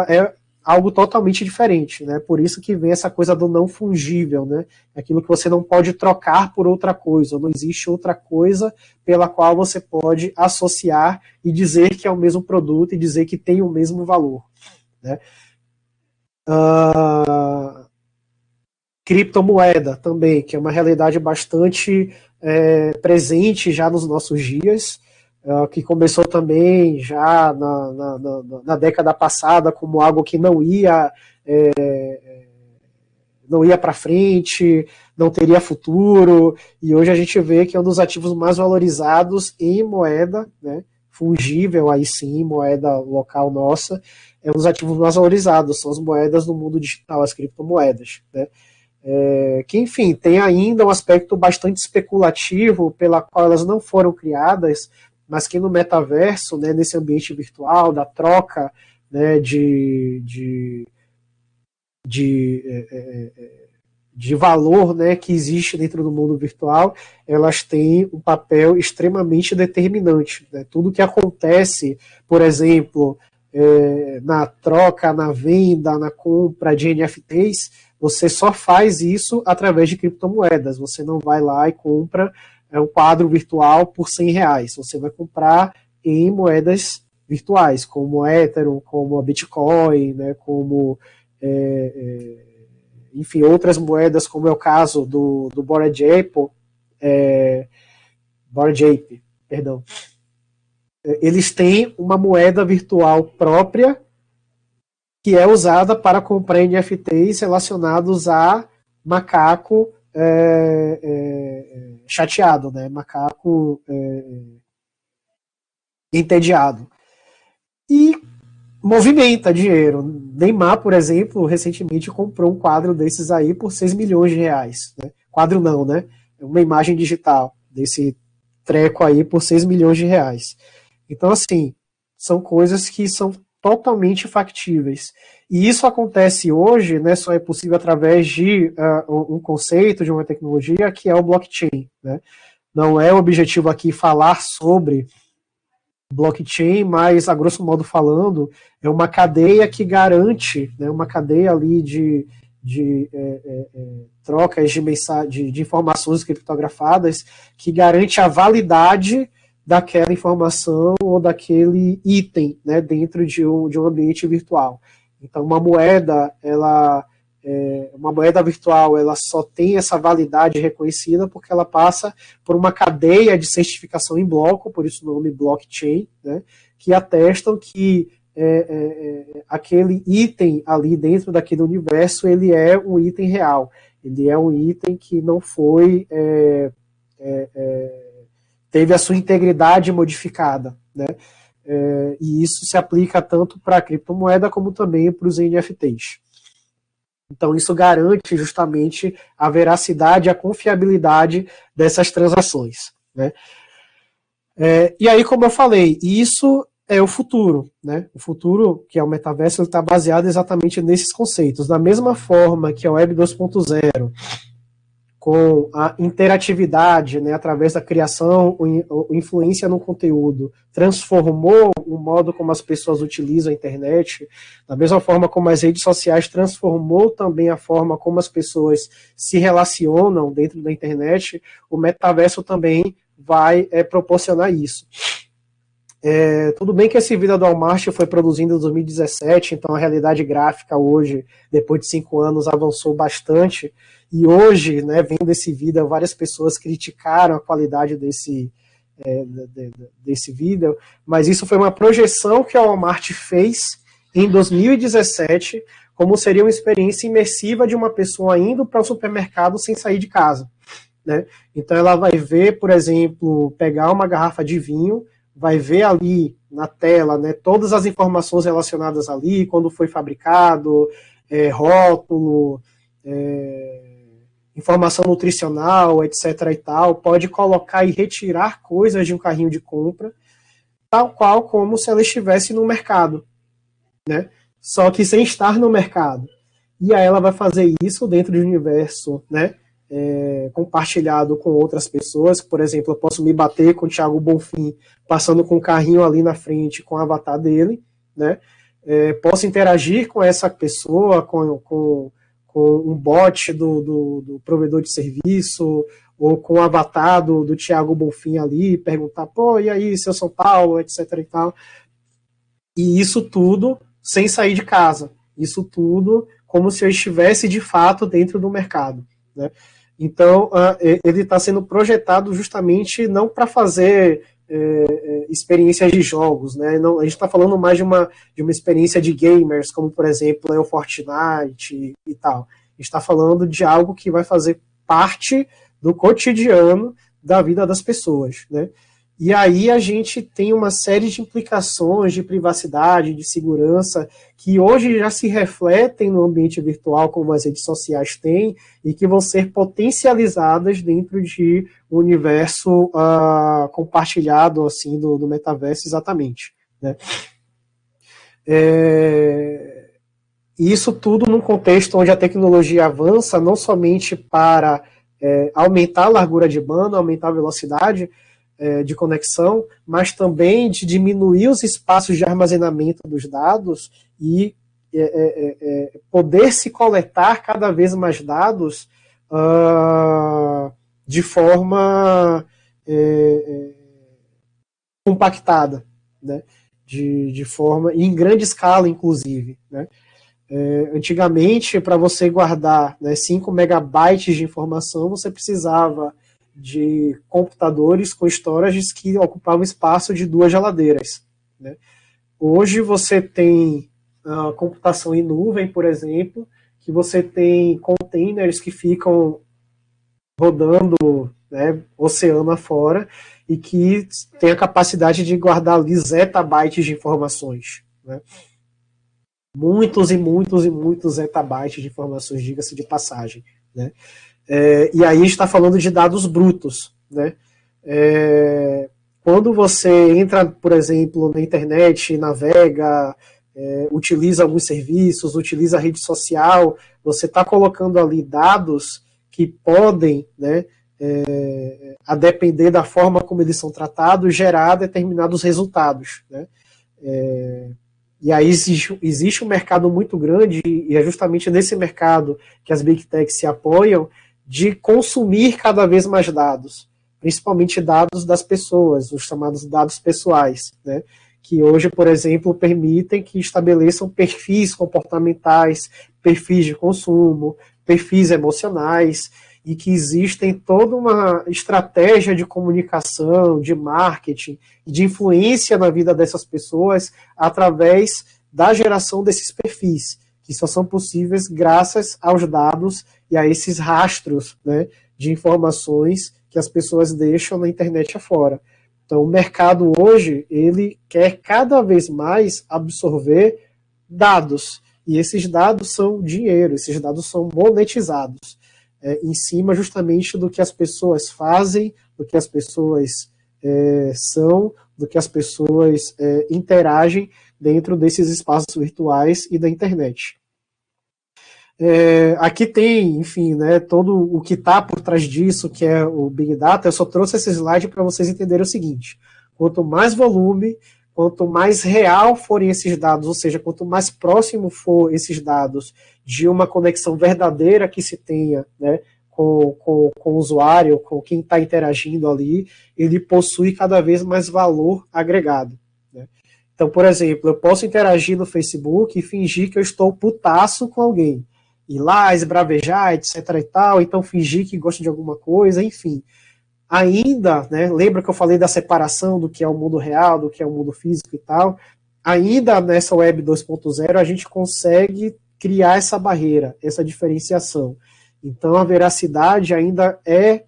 é algo totalmente diferente, né? Por isso que vem essa coisa do não fungível, né? Aquilo que você não pode trocar por outra coisa, não existe outra coisa pela qual você pode associar e dizer que é o mesmo produto e dizer que tem o mesmo valor, né? Criptomoeda também, que é uma realidade bastante presente já nos nossos dias, que começou também já na década passada como algo que não ia para frente, não teria futuro, e hoje a gente vê que é um dos ativos mais valorizados em moeda, né, fungível aí sim, moeda local nossa, é um dos ativos mais valorizados, são as moedas no mundo digital, as criptomoedas, né. Que, enfim, tem ainda um aspecto bastante especulativo pela qual elas não foram criadas, mas que no metaverso, né, nesse ambiente virtual, da troca, né, de valor, né, que existe dentro do mundo virtual, elas têm um papel extremamente determinante, né? Tudo que acontece, por exemplo, na troca, na venda, na compra de NFTs, você só faz isso através de criptomoedas. Você não vai lá e compra um quadro virtual por R$100. Você vai comprar em moedas virtuais, como a Ethereum, como a Bitcoin, né, como enfim, outras moedas, como é o caso do Bored Ape, perdão. Eles têm uma moeda virtual própria que é usada para comprar NFTs relacionados a macaco chateado, né? Macaco entediado. E movimenta dinheiro. Neymar, por exemplo, recentemente comprou um quadro desses aí por R$6 milhões. Né? Quadro não, né? Uma imagem digital desse treco aí por R$6 milhões. Então, assim, são coisas que são totalmente factíveis. E isso acontece hoje, né, só é possível através de um conceito, de uma tecnologia, que é o blockchain. Né? Não é o objetivo aqui falar sobre blockchain, mas, a grosso modo falando, é uma cadeia que garante, né, uma cadeia ali de trocas de informações criptografadas que garante a validade daquela informação ou daquele item, né, dentro de um ambiente virtual. Então, uma moeda virtual, ela só tem essa validade reconhecida porque ela passa por uma cadeia de certificação em bloco, por isso o nome blockchain, né, que atestam que aquele item ali dentro daquele universo, ele é um item real. Ele é um item que não foi... teve a sua integridade modificada, né? E isso se aplica tanto para a criptomoeda como também para os NFTs. Então isso garante justamente a veracidade, a confiabilidade dessas transações, né? E aí, como eu falei, isso é o futuro, né? O futuro, que é o metaverso, está baseado exatamente nesses conceitos. Da mesma forma que a Web 2.0, com a interatividade, né, através da criação, influência no conteúdo, transformou o modo como as pessoas utilizam a internet, da mesma forma como as redes sociais transformou também a forma como as pessoas se relacionam dentro da internet, o metaverso também vai proporcionar isso. Tudo bem que esse vídeo do Walmart foi produzido em 2017, então a realidade gráfica hoje, depois de 5 anos, avançou bastante, e hoje, né, vendo esse vídeo, várias pessoas criticaram a qualidade desse vídeo, mas isso foi uma projeção que a Walmart fez em 2017, como seria uma experiência imersiva de uma pessoa indo para o supermercado sem sair de casa, né? Então ela vai ver, por exemplo, pegar uma garrafa de vinho, vai ver ali na tela, né, todas as informações relacionadas ali, quando foi fabricado, rótulo, informação nutricional, etc. e tal, pode colocar e retirar coisas de um carrinho de compra, tal qual como se ela estivesse no mercado, né? Só que sem estar no mercado. E aí ela vai fazer isso dentro de um universo, né, compartilhado com outras pessoas. Por exemplo, eu posso me bater com o Thiago Bonfim, passando com o carrinho ali na frente com o avatar dele, né? Posso interagir com essa pessoa, com um bot do provedor de serviço, ou com o avatar do Thiago Bonfim ali, perguntar, pô, e aí, seu São Paulo, etc. e tal. E isso tudo sem sair de casa. Isso tudo como se eu estivesse, de fato, dentro do mercado, né? Então, ele está sendo projetado justamente não para fazer experiências de jogos, né? Não, a gente está falando mais de uma experiência de gamers, como, por exemplo, o Fortnite e tal. A gente está falando de algo que vai fazer parte do cotidiano da vida das pessoas, né? E aí a gente tem uma série de implicações de privacidade, de segurança, que hoje já se refletem no ambiente virtual, como as redes sociais têm, e que vão ser potencializadas dentro de um universo compartilhado assim, do metaverso, exatamente, né? Isso tudo num contexto onde a tecnologia avança não somente para aumentar a largura de banda, aumentar a velocidade de conexão, mas também de diminuir os espaços de armazenamento dos dados e poder se coletar cada vez mais dados de forma compactada, né? De forma em grande escala, inclusive, né? Antigamente, para você guardar, né, 5 megabytes de informação, você precisava de computadores com storages que ocupavam espaço de 2 geladeiras, né? Hoje você tem computação em nuvem, por exemplo, que você tem containers que ficam rodando, né, oceano afora, e que tem a capacidade de guardar ali zettabytes de informações, né? Muitos e muitos e muitos zettabytes de informações, diga-se de passagem, né? E aí a gente está falando de dados brutos, né? Quando você entra, por exemplo, na internet, navega, utiliza alguns serviços, utiliza a rede social, você está colocando ali dados que podem, né, a depender da forma como eles são tratados, gerar determinados resultados, né? E aí existe um mercado muito grande, e é justamente nesse mercado que as Big Techs se apoiam, de consumir cada vez mais dados, principalmente dados das pessoas, os chamados dados pessoais, né? Que hoje, por exemplo, permitem que estabeleçam perfis comportamentais, perfis de consumo, perfis emocionais, e que existem toda uma estratégia de comunicação, de marketing, de influência na vida dessas pessoas através da geração desses perfis, que só são possíveis graças aos dados e a esses rastros, né, de informações que as pessoas deixam na internet afora. Então, o mercado hoje, ele quer cada vez mais absorver dados, e esses dados são dinheiro, esses dados são monetizados, em cima justamente do que as pessoas fazem, do que as pessoas são, do que as pessoas interagem dentro desses espaços virtuais e da internet. Aqui tem, enfim, né, todo o que está por trás disso, que é o Big Data. Eu só trouxe esse slide para vocês entenderem o seguinte: quanto mais volume, quanto mais real forem esses dados, ou seja, quanto mais próximo for esses dados de uma conexão verdadeira que se tenha, né, com o usuário, com quem está interagindo ali, ele possui cada vez mais valor agregado, né? Então, por exemplo, eu posso interagir no Facebook e fingir que eu estou putaço com alguém, ir lá, esbravejar, etc. e tal, então fingir que gosta de alguma coisa, enfim. Ainda, né, lembra que eu falei da separação do que é o mundo real, do que é o mundo físico e tal? Ainda nessa Web 2.0 a gente consegue criar essa barreira, essa diferenciação. Então a veracidade ainda é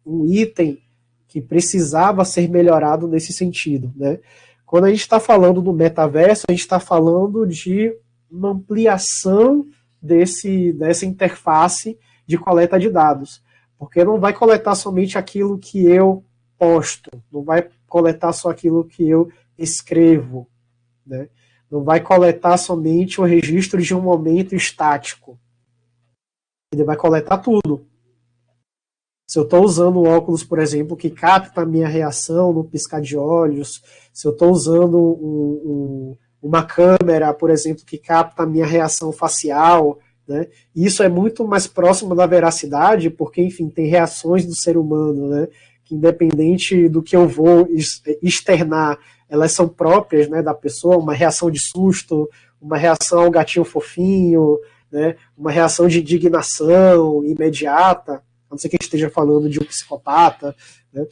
um item que precisava ser melhorado nesse sentido, né? Quando a gente está falando do metaverso, a gente está falando de uma ampliação dessa interface de coleta de dados, porque não vai coletar somente aquilo que eu posto, não vai coletar só aquilo que eu escrevo, né? Não vai coletar somente o registro de um momento estático, ele vai coletar tudo. Se eu estou usando o óculos, por exemplo, que capta a minha reação no piscar de olhos, se eu estou usando uma câmera, por exemplo, que capta a minha reação facial, né? Isso é muito mais próximo da veracidade, porque, enfim, tem reações do ser humano, né, que independente do que eu vou externar, elas são próprias, né, da pessoa, uma reação de susto, uma reação ao gatinho fofinho, né, uma reação de indignação imediata, a não ser que esteja falando de um psicopata, né?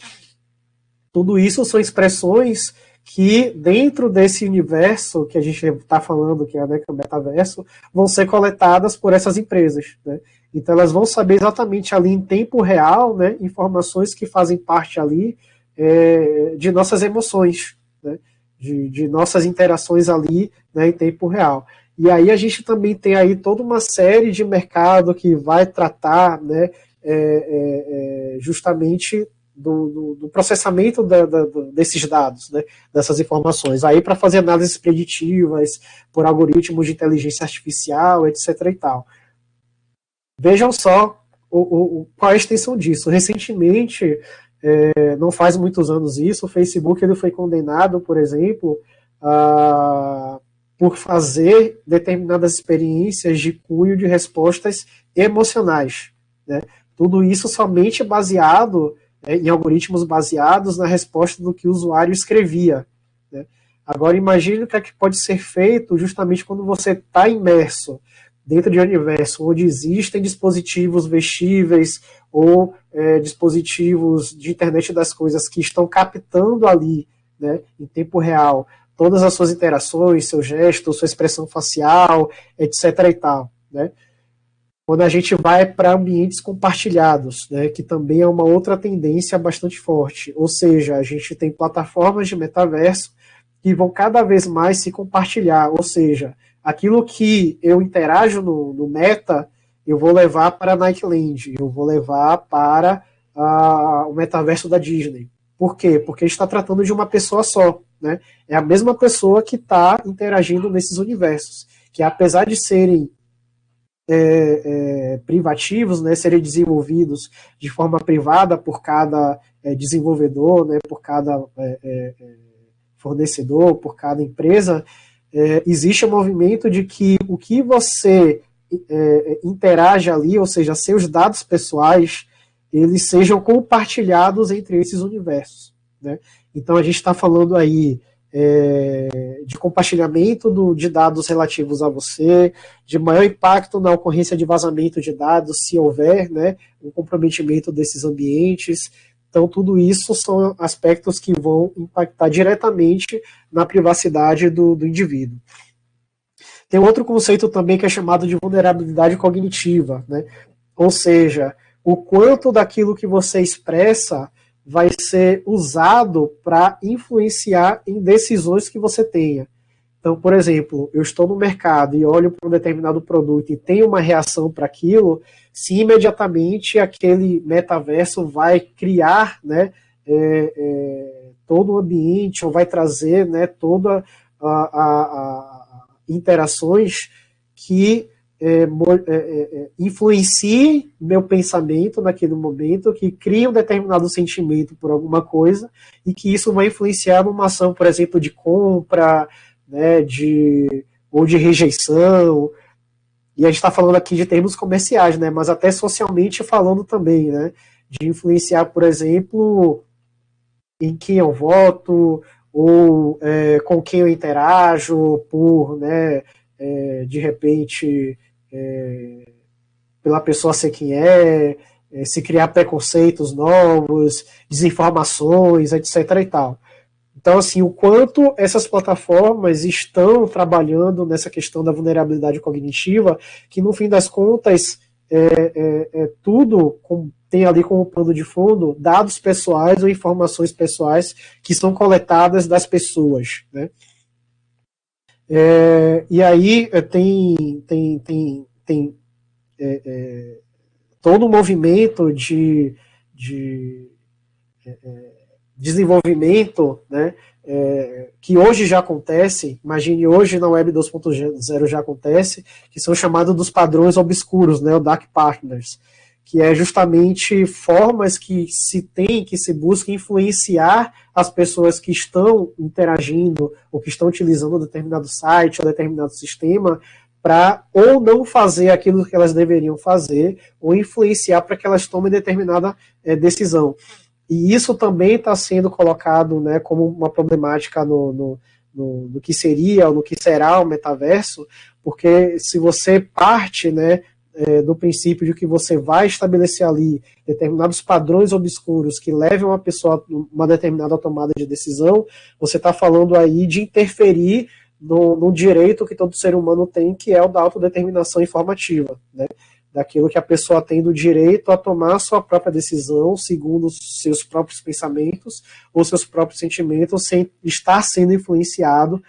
Tudo isso são expressões que, dentro desse universo que a gente está falando, que é, né, que é o metaverso, vão ser coletadas por essas empresas, né? Então elas vão saber exatamente ali em tempo real, né, informações que fazem parte ali de nossas emoções, né, de nossas interações ali, né, em tempo real. E aí a gente também tem aí toda uma série de mercado que vai tratar, né, justamente do processamento desses dados, né, dessas informações, aí para fazer análises preditivas por algoritmos de inteligência artificial, etc. e tal. Vejam só qual é a extensão disso. Recentemente, não faz muitos anos isso, o Facebook ele foi condenado, por exemplo, por fazer determinadas experiências de cunho de respostas emocionais, né? Tudo isso somente baseado em algoritmos baseados na resposta do que o usuário escrevia, né? Agora imagine o que é que pode ser feito justamente quando você está imerso dentro de um universo onde existem dispositivos vestíveis ou dispositivos de internet das coisas que estão captando ali, né, em tempo real, todas as suas interações, seu gesto, sua expressão facial, etc. e tal, né? Quando a gente vai para ambientes compartilhados, né, que também é uma outra tendência bastante forte, ou seja, a gente tem plataformas de metaverso que vão cada vez mais se compartilhar, ou seja, aquilo que eu interajo no Meta, eu vou levar para a Nightland, eu vou levar para o metaverso da Disney. Por quê? Porque a gente está tratando de uma pessoa só, né? É a mesma pessoa que está interagindo nesses universos, que apesar de serem privativos, né, serem desenvolvidos de forma privada por cada desenvolvedor, né, por cada fornecedor, por cada empresa, existe um movimento de que o que você interage ali, ou seja, seus dados pessoais, eles sejam compartilhados entre esses universos, né? Então a gente está falando aí de compartilhamento de dados relativos a você, de maior impacto na ocorrência de vazamento de dados, se houver, né, um comprometimento desses ambientes. Então, tudo isso são aspectos que vão impactar diretamente na privacidade do indivíduo. Tem outro conceito também que é chamado de vulnerabilidade cognitiva, né? Ou seja, o quanto daquilo que você expressa vai ser usado para influenciar em decisões que você tenha. Então, por exemplo, eu estou no mercado e olho para um determinado produto e tenho uma reação para aquilo, se imediatamente aquele metaverso vai criar, né, todo o ambiente, ou vai trazer, né, toda a interações que influenciem meu pensamento naquele momento, que crie um determinado sentimento por alguma coisa, e que isso vai influenciar numa ação, por exemplo, de compra, né, ou de rejeição. E a gente está falando aqui de termos comerciais, né, mas até socialmente falando também, né, de influenciar, por exemplo, em quem eu voto, ou com quem eu interajo, por, né, de repente, pela pessoa ser quem se criar preconceitos novos, desinformações, etc. e tal. Então, assim, o quanto essas plataformas estão trabalhando nessa questão da vulnerabilidade cognitiva, que no fim das contas tudo tem ali como pano de fundo dados pessoais ou informações pessoais que são coletadas das pessoas, né? E aí tem todo um movimento de desenvolvimento, né, que hoje já acontece, imagine hoje na Web 2.0 já acontece, que são chamados dos padrões obscuros, né, o Dark Partners, que é justamente formas que se busca influenciar as pessoas que estão interagindo ou que estão utilizando determinado site ou determinado sistema para ou não fazer aquilo que elas deveriam fazer ou influenciar para que elas tomem determinada decisão. E isso também está sendo colocado, né, como uma problemática no que seria ou no que será o metaverso, porque se você parte, né, do princípio de que você vai estabelecer ali determinados padrões obscuros que levem uma pessoa a uma determinada tomada de decisão, você está falando aí de interferir no direito que todo ser humano tem, que é o da autodeterminação informativa, né? Daquilo que a pessoa tem do direito a tomar a sua própria decisão segundo os seus próprios pensamentos ou seus próprios sentimentos, sem estar sendo influenciado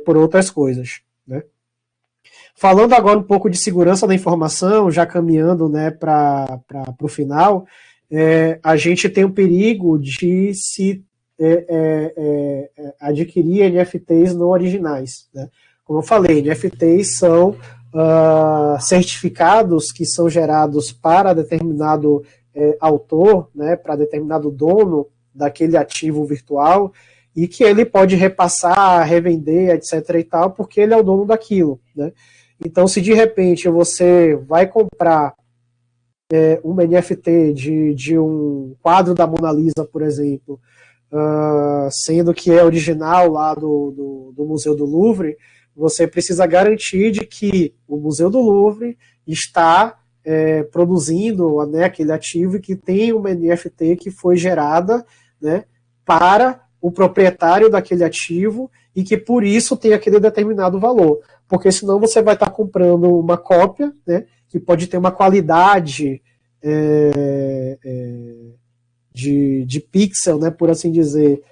por outras coisas, né? Falando agora um pouco de segurança da informação, já caminhando, né, para o final, a gente tem o perigo de se adquirir NFTs não originais, né? Como eu falei, NFTs são certificados que são gerados para determinado autor, né, para determinado dono daquele ativo virtual, e que ele pode repassar, revender, etc. e tal, porque ele é o dono daquilo, né? Então, se de repente você vai comprar um NFT de um quadro da Mona Lisa, por exemplo, sendo que é original lá do Museu do Louvre, você precisa garantir de que o Museu do Louvre está produzindo, né, aquele ativo e que tem uma NFT que foi gerada, né, para o proprietário daquele ativo e que por isso tem aquele determinado valor. Porque senão você vai estar comprando uma cópia, né, que pode ter uma qualidade de pixel, né, por assim dizer,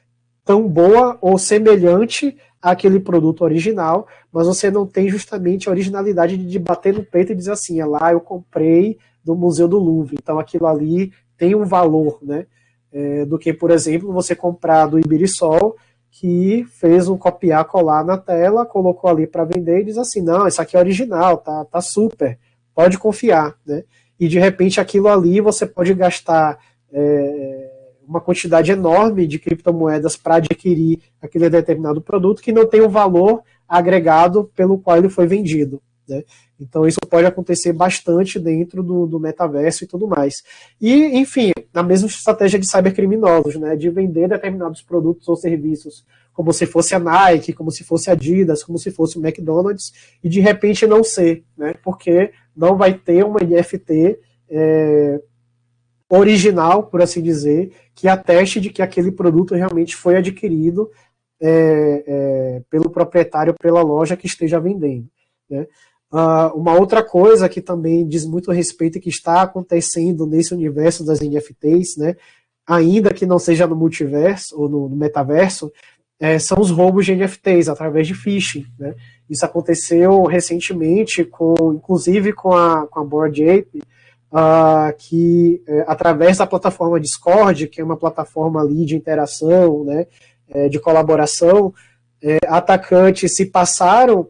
tão boa ou semelhante àquele produto original, mas você não tem justamente a originalidade de bater no peito e dizer assim, lá eu comprei do Museu do Louvre, então aquilo ali tem um valor, né, do que, por exemplo, você comprar do Ibirissol, que fez um copiar-colar na tela, colocou ali para vender e diz assim, não, isso aqui é original, tá super, pode confiar, né? E de repente aquilo ali você pode gastar uma quantidade enorme de criptomoedas para adquirir aquele determinado produto que não tem o valor agregado pelo qual ele foi vendido, né? Então isso pode acontecer bastante dentro do metaverso e tudo mais. E, enfim, a mesma estratégia de cybercriminosos, né? De vender determinados produtos ou serviços como se fosse a Nike, como se fosse a Adidas, como se fosse o McDonald's, e de repente não ser, né? Porque não vai ter uma NFT original, por assim dizer, que ateste de que aquele produto realmente foi adquirido pelo proprietário, pela loja que esteja vendendo, né? Uma outra coisa que também diz muito respeito e que está acontecendo nesse universo das NFTs, né, ainda que não seja no multiverso ou no metaverso, são os roubos de NFTs através de phishing, né? Isso aconteceu recentemente, inclusive com a Bored Ape, que através da plataforma Discord, que é uma plataforma ali de interação, né, de colaboração, atacantes se passaram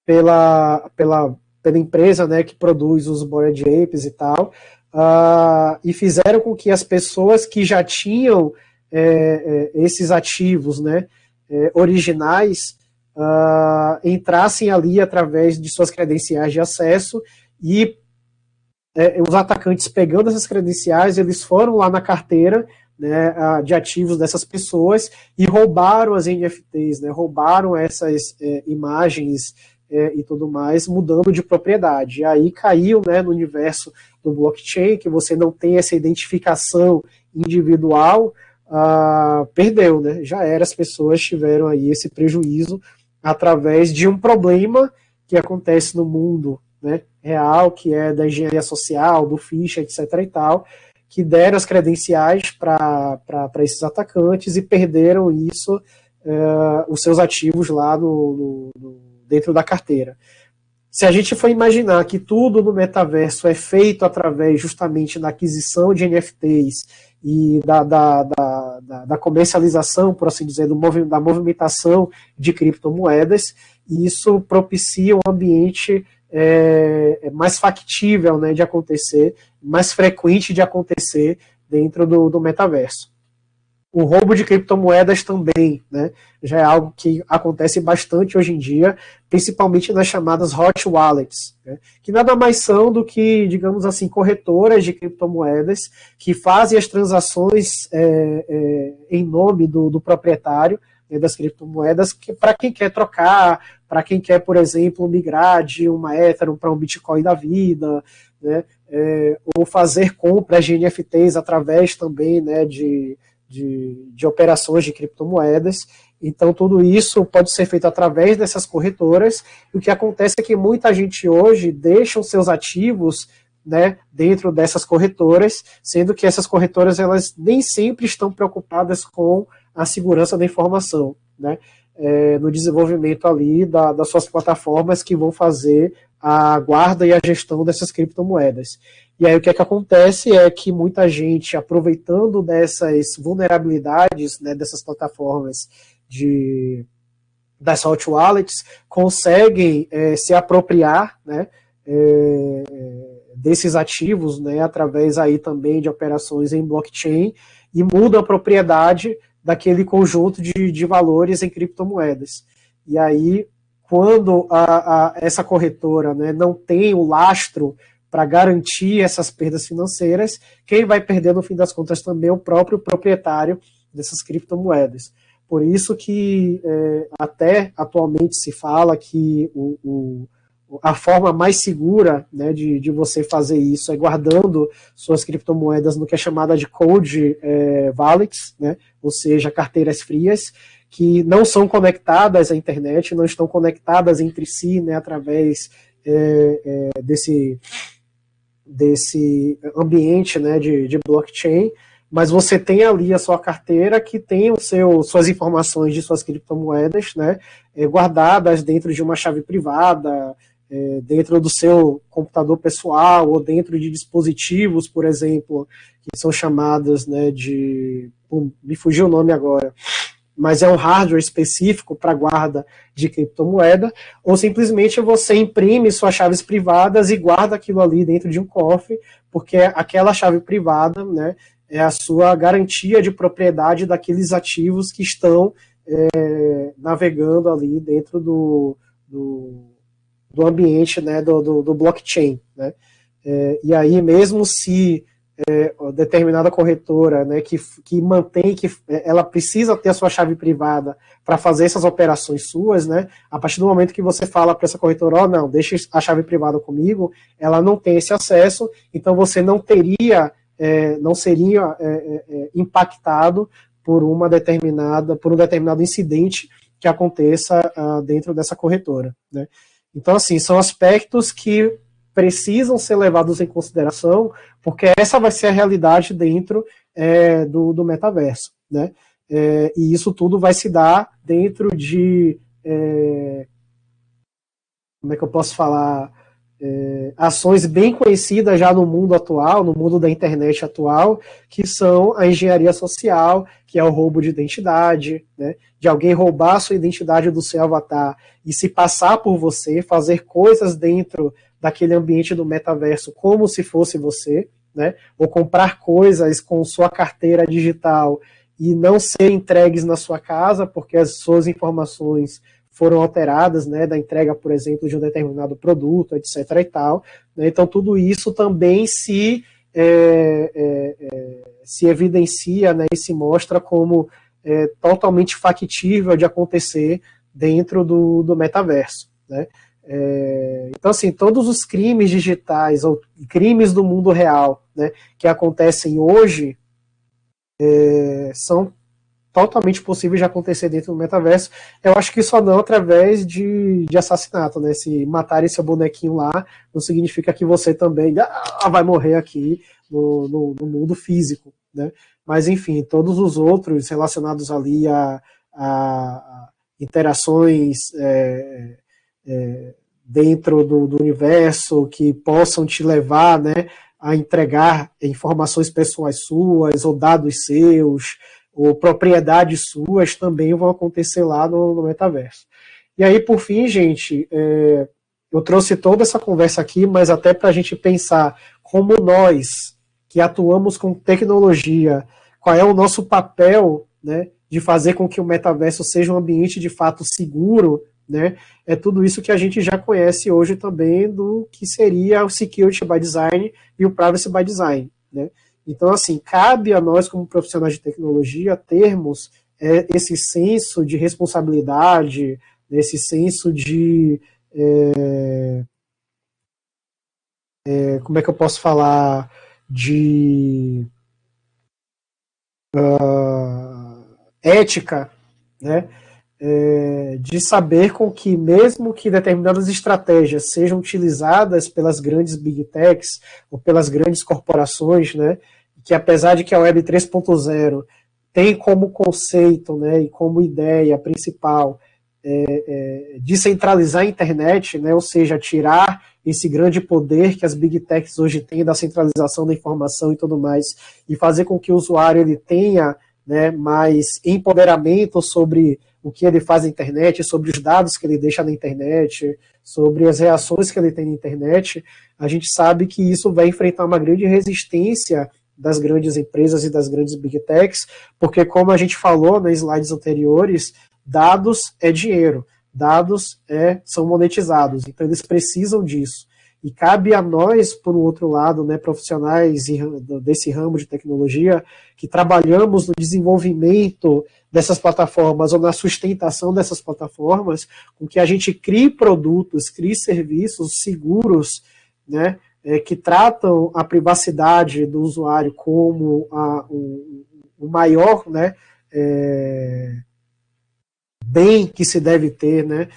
pela empresa, né, que produz os Bored Apes e tal, e fizeram com que as pessoas que já tinham esses ativos, né, originais, entrassem ali através de suas credenciais de acesso, e os atacantes, pegando essas credenciais, eles foram lá na carteira, né, de ativos dessas pessoas e roubaram as NFTs, né, roubaram essas imagens e tudo mais, mudando de propriedade. E aí caiu, né, no universo do blockchain, que você não tem essa identificação individual, perdeu, né, já era, as pessoas tiveram aí esse prejuízo através de um problema que acontece no mundo, né, real, que é da engenharia social, do phishing, etc. e tal, que deram as credenciais para esses atacantes e perderam isso, os seus ativos lá dentro da carteira. Se a gente for imaginar que tudo no metaverso é feito através justamente da aquisição de NFTs e da comercialização, por assim dizer, da movimentação de criptomoedas, isso propicia um ambiente mais factível, né, de acontecer, mais frequente de acontecer dentro do metaverso. O roubo de criptomoedas também, né, já é algo que acontece bastante hoje em dia, principalmente nas chamadas hot wallets, né, que nada mais são do que, digamos assim, corretoras de criptomoedas que fazem as transações em nome do proprietário, né, das criptomoedas, para quem quer trocar, para quem quer, por exemplo, migrar de uma Ethereum para um Bitcoin da vida, né, ou fazer compras de NFTs através também, né, de operações de criptomoedas. Então tudo isso pode ser feito através dessas corretoras, e o que acontece é que muita gente hoje deixa os seus ativos, né, dentro dessas corretoras, sendo que essas corretoras, elas nem sempre estão preocupadas com a segurança da informação, né, no desenvolvimento ali das suas plataformas que vão fazer a guarda e a gestão dessas criptomoedas. E aí o que acontece é que muita gente, aproveitando dessas vulnerabilidades, né, dessas plataformas das hot wallets, conseguem se apropriar, né, desses ativos, né, através aí também de operações em blockchain, e mudam a propriedade daquele conjunto de valores em criptomoedas. E aí, quando essa corretora, né, não tem o lastro para garantir essas perdas financeiras, quem vai perder no fim das contas também é o próprio proprietário dessas criptomoedas. Por isso que até atualmente se fala que a forma mais segura, né, de você fazer isso é guardando suas criptomoedas no que é chamada de cold wallets, né, ou seja, carteiras frias, que não são conectadas à internet, não estão conectadas entre si, né, através desse ambiente, né, de blockchain, mas você tem ali a sua carteira que tem suas informações de suas criptomoedas, né, guardadas dentro de uma chave privada, dentro do seu computador pessoal, ou dentro de dispositivos, por exemplo, que são chamadas, né, me fugiu o nome agora, mas é um hardware específico para guarda de criptomoeda, ou simplesmente você imprime suas chaves privadas e guarda aquilo ali dentro de um cofre, porque aquela chave privada, né, é a sua garantia de propriedade daqueles ativos que estão navegando ali dentro do ambiente, né, do blockchain, né? E aí, mesmo se determinada corretora, né, que mantém que ela precisa ter a sua chave privada para fazer essas operações suas, né, a partir do momento que você fala para essa corretora, não, deixa a chave privada comigo, ela não tem esse acesso, então você não seria impactado por um determinado incidente que aconteça dentro dessa corretora, né. Então, assim, são aspectos que precisam ser levados em consideração, porque essa vai ser a realidade dentro do metaverso, né? E isso tudo vai se dar dentro de, como é que eu posso falar, ações bem conhecidas já no mundo atual, no mundo da internet atual, que são a engenharia social, que é o roubo de identidade, né? De alguém roubar a sua identidade do seu avatar e se passar por você, fazer coisas dentro daquele ambiente do metaverso como se fosse você, né? Ou comprar coisas com sua carteira digital e não ser entregues na sua casa porque as suas informações foram alteradas, né, da entrega, por exemplo, de um determinado produto, etc. e tal, né? Então tudo isso também se evidencia, né, e se mostra como totalmente factível de acontecer dentro do metaverso, né? Então, assim, todos os crimes digitais ou crimes do mundo real, né, que acontecem hoje são totalmente possíveis de acontecer dentro do metaverso. Eu acho que só não através de assassinato, né? Se matarem seu bonequinho lá, não significa que você também vai morrer aqui no mundo físico, né? Mas, enfim, todos os outros relacionados ali a interações dentro do universo que possam te levar, né, a entregar informações pessoais suas ou dados seus ou propriedades suas também vão acontecer lá no metaverso. E aí, por fim, gente, eu trouxe toda essa conversa aqui, mas até para a gente pensar como nós, que atuamos com tecnologia, qual é o nosso papel, né, de fazer com que o metaverso seja um ambiente de fato seguro, né, é tudo isso que a gente já conhece hoje também do que seria o Security by Design e o Privacy by Design, né. Então, assim, cabe a nós, como profissionais de tecnologia, termos esse senso de responsabilidade, esse senso de... como é que eu posso falar? De ética, né? De saber com que, mesmo que determinadas estratégias sejam utilizadas pelas grandes big techs ou pelas grandes corporações, né, que apesar de que a Web 3.0 tem como conceito, né, e como ideia principal descentralizar a internet, né, ou seja, tirar esse grande poder que as big techs hoje têm da centralização da informação e tudo mais, e fazer com que o usuário ele tenha, né, mais empoderamento sobre o que ele faz na internet, sobre os dados que ele deixa na internet, sobre as reações que ele tem na internet, a gente sabe que isso vai enfrentar uma grande resistência das grandes empresas e das grandes big techs, porque como a gente falou nas slides anteriores, dados é dinheiro, dados são monetizados, então eles precisam disso. E cabe a nós, por um outro lado, né, profissionais desse ramo de tecnologia, que trabalhamos no desenvolvimento dessas plataformas ou na sustentação dessas plataformas, com que a gente crie produtos, crie serviços seguros, né, que tratam a privacidade do usuário como o maior, né, bem que se deve ter, né,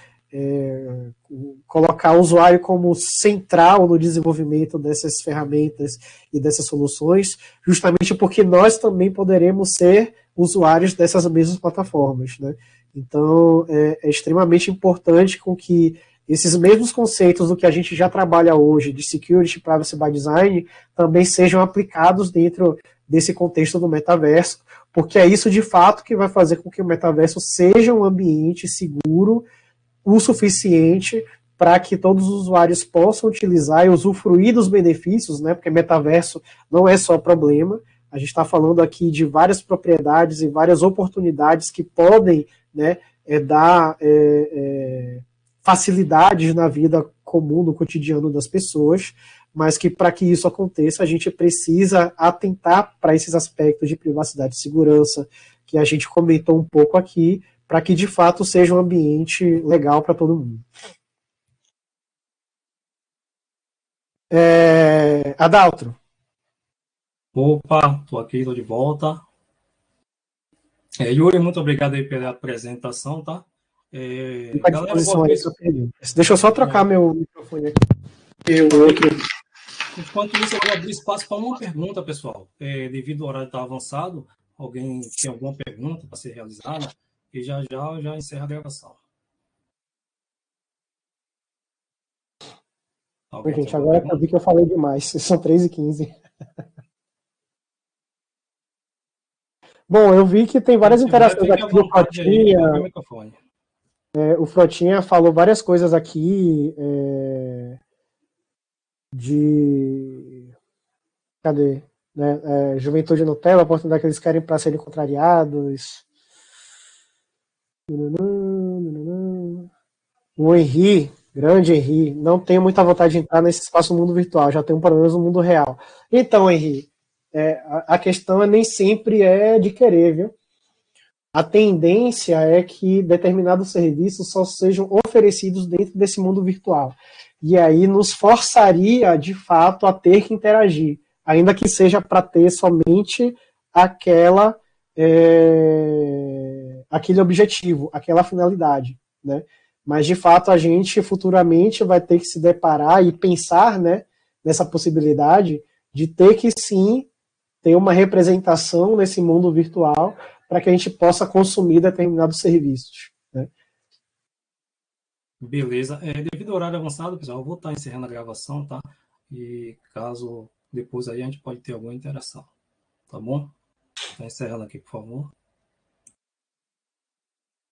colocar o usuário como central no desenvolvimento dessas ferramentas e dessas soluções, justamente porque nós também poderemos ser usuários dessas mesmas plataformas, né? Então, é extremamente importante com que esses mesmos conceitos do que a gente já trabalha hoje, de Security, Privacy by Design, também sejam aplicados dentro desse contexto do metaverso, porque é isso de fato que vai fazer com que o metaverso seja um ambiente seguro o suficiente para que todos os usuários possam utilizar e usufruir dos benefícios, né? Porque metaverso não é só problema, a gente está falando aqui de várias propriedades e várias oportunidades que podem, né, dar facilidades na vida comum do cotidiano das pessoas, mas que para que isso aconteça, a gente precisa atentar para esses aspectos de privacidade e segurança que a gente comentou um pouco aqui, para que de fato seja um ambiente legal para todo mundo. Adaltro. Opa, estou aqui, estou de volta. Yuri, muito obrigado aí pela apresentação, tá? Galera, deixa eu só trocar meu microfone aqui. Enquanto isso, eu vou abrir espaço para uma pergunta, pessoal. Devido ao horário estar avançado, alguém tem alguma pergunta para ser realizada? E já encerra a gravação. Oi, gente, agora que eu vi que eu falei demais. São 3h15. Bom, eu vi que tem várias interações aqui do Frotinha. O Frotinha falou várias coisas aqui Cadê? Juventude Nutella, a oportunidade que eles querem para serem contrariados. O Henri, grande Henri, não tenho muita vontade de entrar nesse espaço mundo virtual, já tenho problemas no mundo real. Então, Henri, a questão nem sempre é de querer, viu? A tendência é que determinados serviços só sejam oferecidos dentro desse mundo virtual. E aí nos forçaria, de fato, a ter que interagir, ainda que seja para ter somente aquele objetivo, aquela finalidade, né? Mas, de fato, a gente futuramente vai ter que se deparar e pensar, né, nessa possibilidade de ter que, sim, ter uma representação nesse mundo virtual para que a gente possa consumir determinados serviços, né? Beleza. Devido ao horário avançado, pessoal, eu vou estar encerrando a gravação, tá? E caso depois aí a gente pode ter alguma interação, tá bom? Tá encerrando aqui, por favor.